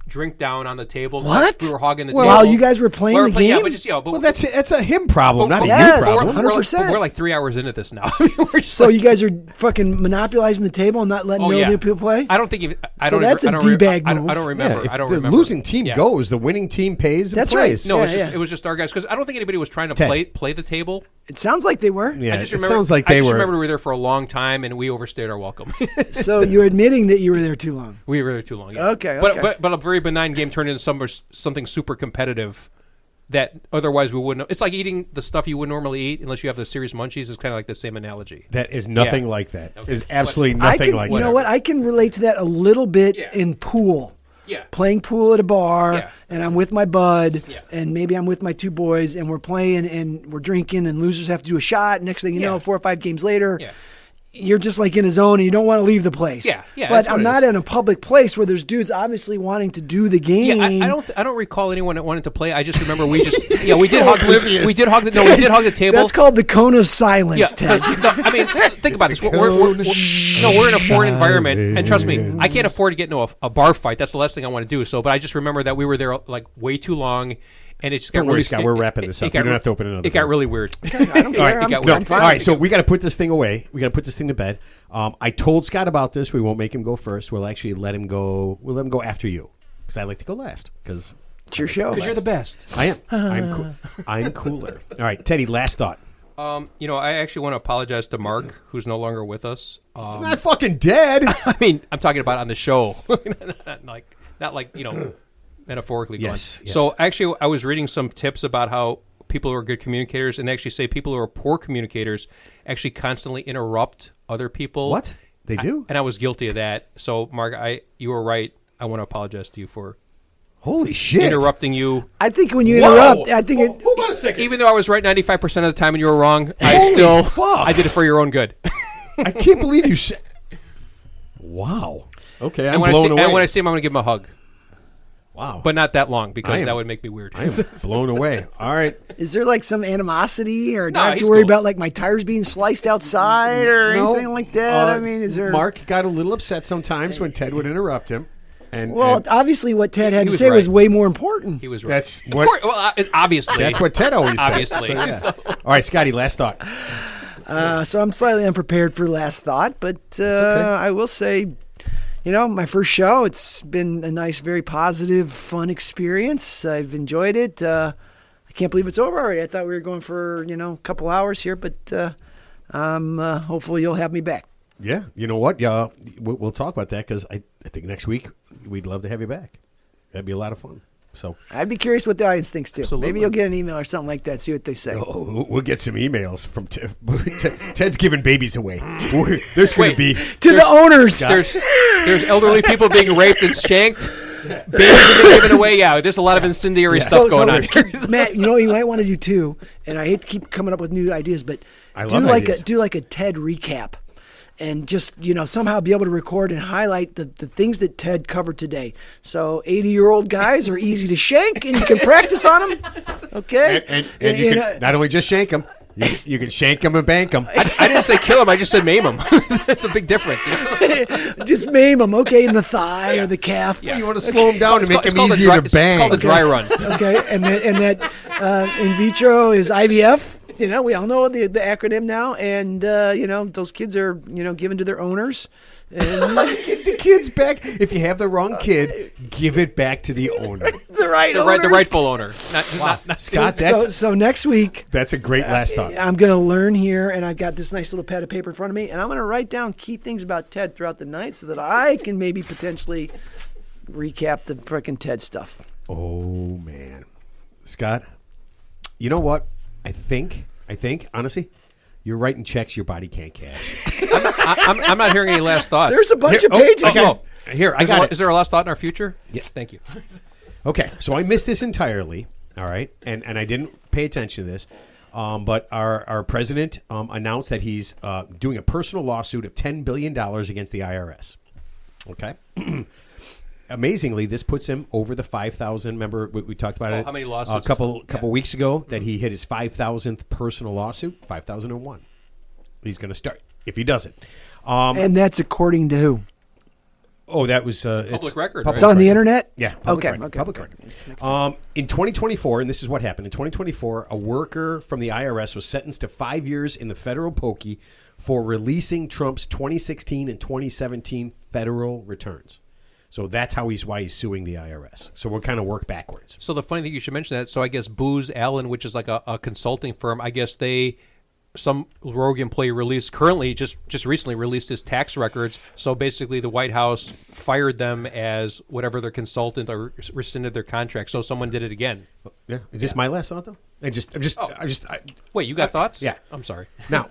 drink down on the table. What? We were hogging the Well, table. while you guys were playing the game? Yeah, but just but Well, that's a him problem, not a yes, you problem. 100%. We're like 3 hours into this now. I mean, we're just So you guys are fucking monopolizing the table and not letting the other people play? I don't think even. So that's a D-bag I move. don't remember. If I don't the remember. losing team Yeah. goes, the winning team pays. And That's right. plays. No, Yeah, it was just our guys because I don't think anybody was trying to Ted. play the table. It sounds like they were. Yeah, I just it remember, sounds like I they just were. remember we were there for a long time and we overstayed our welcome. So you're admitting that you were there too long. We were there too long. Yeah. Okay, But, okay. but a very benign game turned into something super competitive that otherwise we wouldn't. It's like eating the stuff you wouldn't normally eat unless you have the serious munchies. It's kind of like the same analogy. That is nothing Yeah. like that. Okay. Is absolutely I nothing can, like you that. know what? I can relate to that a little bit Yeah. in pool. Yeah. Playing pool at a bar, Yeah. and I'm with my bud, Yeah. and maybe I'm with my two boys, and we're playing, and we're drinking, and losers have to do a shot. Next thing you know, Yeah. 4 or 5 games later, Yeah. you're just like in a zone, and you don't want to leave the place. Yeah, yeah, But that's what I'm it not is. in a public place where there's dudes obviously wanting to do the game. Yeah, I don't recall anyone that wanted to play. I just remember we just we So did hug oblivious. we did hug the table. That's called the cone of silence, Yeah, Ted. 'cause, no, I mean, think about this. We're in a foreign environment, and trust me, I can't afford to get into a bar fight. That's the last thing I want to do. So, but I just remember that we were there like way too long, and it just got Don't worry, really. Scott, we're wrapping this up. got You don't re- have to open another It got one. really weird. I don't care. it got I'm weird. fine. All right, so we got to put this thing away. We got to put this thing to bed. I told Scott about this. We won't make him go first. We'll actually let him go. We'll let him go after you because I like to go last because It's your show. Because you're the best. I am. I'm cooler. All right, Teddy. Last thought. I actually want to apologize to Mark, who's no longer with us. It's not fucking dead. I mean, I'm talking about on the show, not like metaphorically going. Yes, yes. So actually, I was reading some tips about how people who are good communicators, and they actually say people who are poor communicators actually constantly interrupt other people. What? They do? And I was guilty of that. So, Mark, you were right. I want to apologize to you for Holy shit! interrupting you. I think when you Whoa! interrupt, I think it, Hold on a second. Even though I was right 95% of the time and you were wrong, Holy fuck. I did it for your own good. I can't believe you said. Wow. Okay, I'm And when blown away. and when I see him, I'm going to give him a hug. Wow. But not that long because I am- that would make me weird. I am blown away. All right. is there like some animosity, or do No, I have to he's worry cool. about like my tires being sliced outside or No. anything like that? I mean, is there? Mark got a little upset sometimes when Ted would interrupt him. And, Well, and obviously, what Ted had He to was say was right. way more important. He was right. that's Of what course, well, obviously. that's what Ted always said. Obviously. So, yeah. All right, Scotty, last thought. So I'm slightly unprepared for last thought, but okay. I will say, my first show, it's been a nice, very positive, fun experience. I've enjoyed it. I can't believe it's over already. I thought we were going for, a couple hours here, but hopefully you'll have me back. Yeah, you know what? Yeah, we'll talk about that because I think next week we'd love to have you back. That'd be a lot of fun. So I'd be curious what the audience thinks, too. Absolutely. Maybe you'll get an email or something like that, see what they say. we'll get some emails from Ted. Ted's giving babies away. There's going to be To the owners! There's elderly people being raped and shanked. Babies being given away. Yeah, there's a lot of incendiary stuff going on here. Matt, you know what you might want to do, too, and I hate to keep coming up with new ideas, but I do love like ideas. do like a TED recap. And just, somehow be able to record and highlight the things that Ted covered today. So 80-year-old guys are easy to shank, and you can practice on them. Okay? and you can not only just shank them, you can shank them and bank them. I didn't say kill him. I just said maim him. That's a big difference. just maim them, okay, in the thigh or the calf. You want to slow them down to make It's them called easier to It's bang. called the dry run. Okay, and that in vitro is IVF. We all know the acronym now, and those kids are given to their owners. And Get the kids back. If you have the wrong kid, give it back to the owner. the rightful owner. Not Scott, So next week, that's a great last thought. I'm going to learn here, and I've got this nice little pad of paper in front of me, and I'm going to write down key things about Ted throughout the night so that I can maybe potentially recap the frickin' Ted stuff. Oh man, Scott, you know what? I think, honestly, you're writing checks your body can't cash. I'm not hearing any last thoughts. There's a bunch of pages. Here, I got it. Is there a last thought in our future? Yeah. Thank you. Okay, so I missed this entirely. All right, and I didn't pay attention to this. But our president announced that he's doing a personal lawsuit of $10 billion against the IRS. Okay. Amazingly, this puts him over the 5,000. Remember, we talked about it how many lawsuits? a couple weeks ago that he hit his 5,000th personal lawsuit, 5,001. He's going to start if he doesn't. And that's according to who? Oh, that was public record. It's on the internet? Yeah. Okay. Public record. In 2024, and this is what happened. In 2024, a worker from the IRS was sentenced to 5 years in the federal pokey for releasing Trump's 2016 and 2017 federal returns. So that's why he's suing the IRS. So we'll kind of work backwards. So the funny thing, you should mention that. So I guess Booz Allen, which is like a consulting firm, I guess some rogue employee just recently released his tax records. So basically the White House fired them as whatever their consultant or rescinded their contract. So someone did it again. Yeah. Is this my last thought, though? Wait, you got thoughts? Yeah. I'm sorry. Now,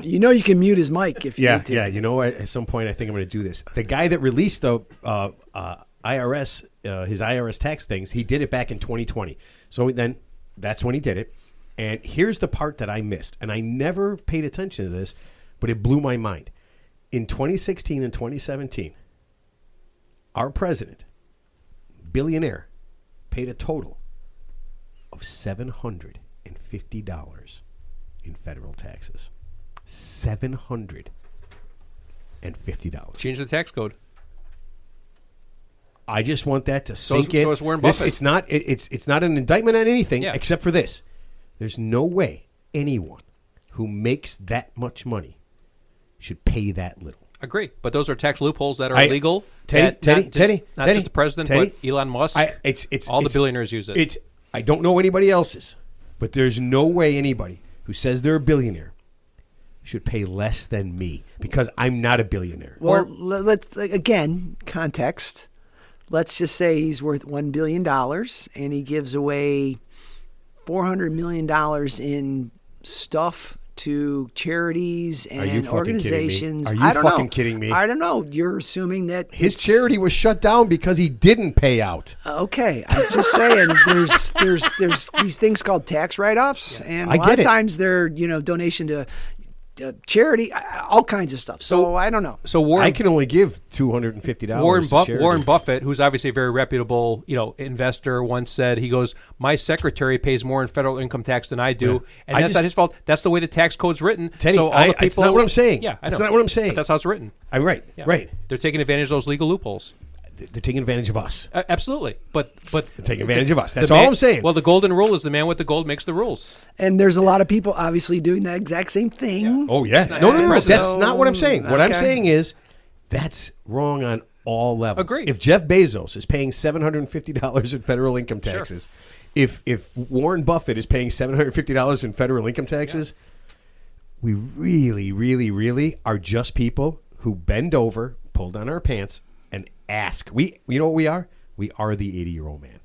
you can mute his mic if you need to. Yeah, at some point I think I'm going to do this. The guy that released the IRS, his IRS tax things, he did it back in 2020. So then that's when he did it. And here's the part that I missed, and I never paid attention to this, but it blew my mind. In 2016 and 2017, our president, billionaire, paid a total of $750 in federal taxes. $750. Change the tax code. I just want that to sink in. So it's Warren Buffett. It's not an indictment on anything except for this. There's no way anyone who makes that much money should pay that little. Agree, but those are tax loopholes that are illegal. Teddy, not just the president, but Elon Musk. All the billionaires use it. I don't know anybody else's, but there's no way anybody who says they're a billionaire should pay less than me because I'm not a billionaire. Well, let's again context. Let's just say he's worth $1 billion and he gives away $400 million in stuff to charities and organizations. Are you fucking kidding me? I don't know. You're assuming that his charity was shut down because he didn't pay out. Okay, I'm just saying. There's these things called tax write-offs, and a lot of times they're donation to charity, all kinds of stuff. So I don't know. So I can only give $250. Warren Buffett, who's obviously a very reputable, investor, once said, he goes, "My secretary pays more in federal income tax than I do, and that's not his fault. That's the way the tax code's written." Teddy, so all the people, it's not what I'm saying. Yeah, I know. It's not what I'm saying. But that's how it's written. I'm right. Yeah. Right. They're taking advantage of those legal loopholes. They're taking advantage of us. Absolutely, but they're taking advantage of us. That's all I'm saying. Well, the golden rule is the man with the gold makes the rules. And there's a lot of people obviously doing that exact same thing. Yeah. Oh yeah, no. That's not what I'm saying. What I'm saying is that's wrong on all levels. Agreed. If Jeff Bezos is paying $750 in federal income taxes, if Warren Buffett is paying $750 in federal income taxes, we really, really, really are just people who bend over, pull down our pants, and ask. You know what we are? We are the 80-year-old man.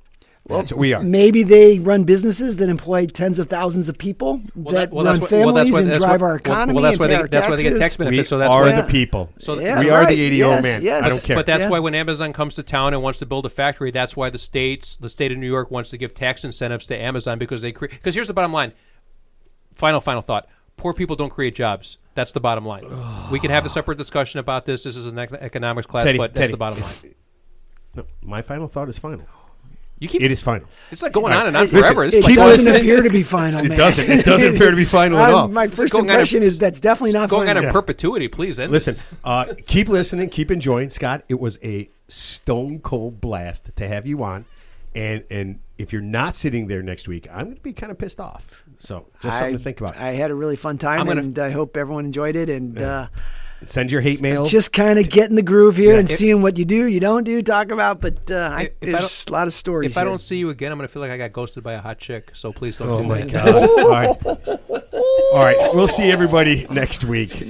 That's what we are. Maybe they run businesses that employ tens of thousands of people that run families and drive our economy. That's why they get tax benefits. We are the people. So we are the 80-year-old man. Yes. I don't care. But that's why when Amazon comes to town and wants to build a factory, that's why the state of New York wants to give tax incentives to Amazon because here's the bottom line. Final thought. Poor people don't create jobs. That's the bottom line. We can have a separate discussion about this. This is an economics class, but that's the bottom line. No, my final thought is final. It is final. It's not going on and on forever. It doesn't appear to be final, man. It doesn't appear to be final at all. My first impression is that's definitely not going final. on in perpetuity. Please end. Listen, keep listening, keep enjoying, Scott. It was a stone cold blast to have you on, and if you're not sitting there next week, I'm going to be kind of pissed off. So just something to think about. I had a really fun time, and I hope everyone enjoyed it. And send your hate mail. Just kind of get in the groove here and seeing what you do, you don't do, talk about. But there's a lot of stories. If I don't see you again, I'm going to feel like I got ghosted by a hot chick. So please don't do that. Oh, my God. All right. We'll see everybody next week.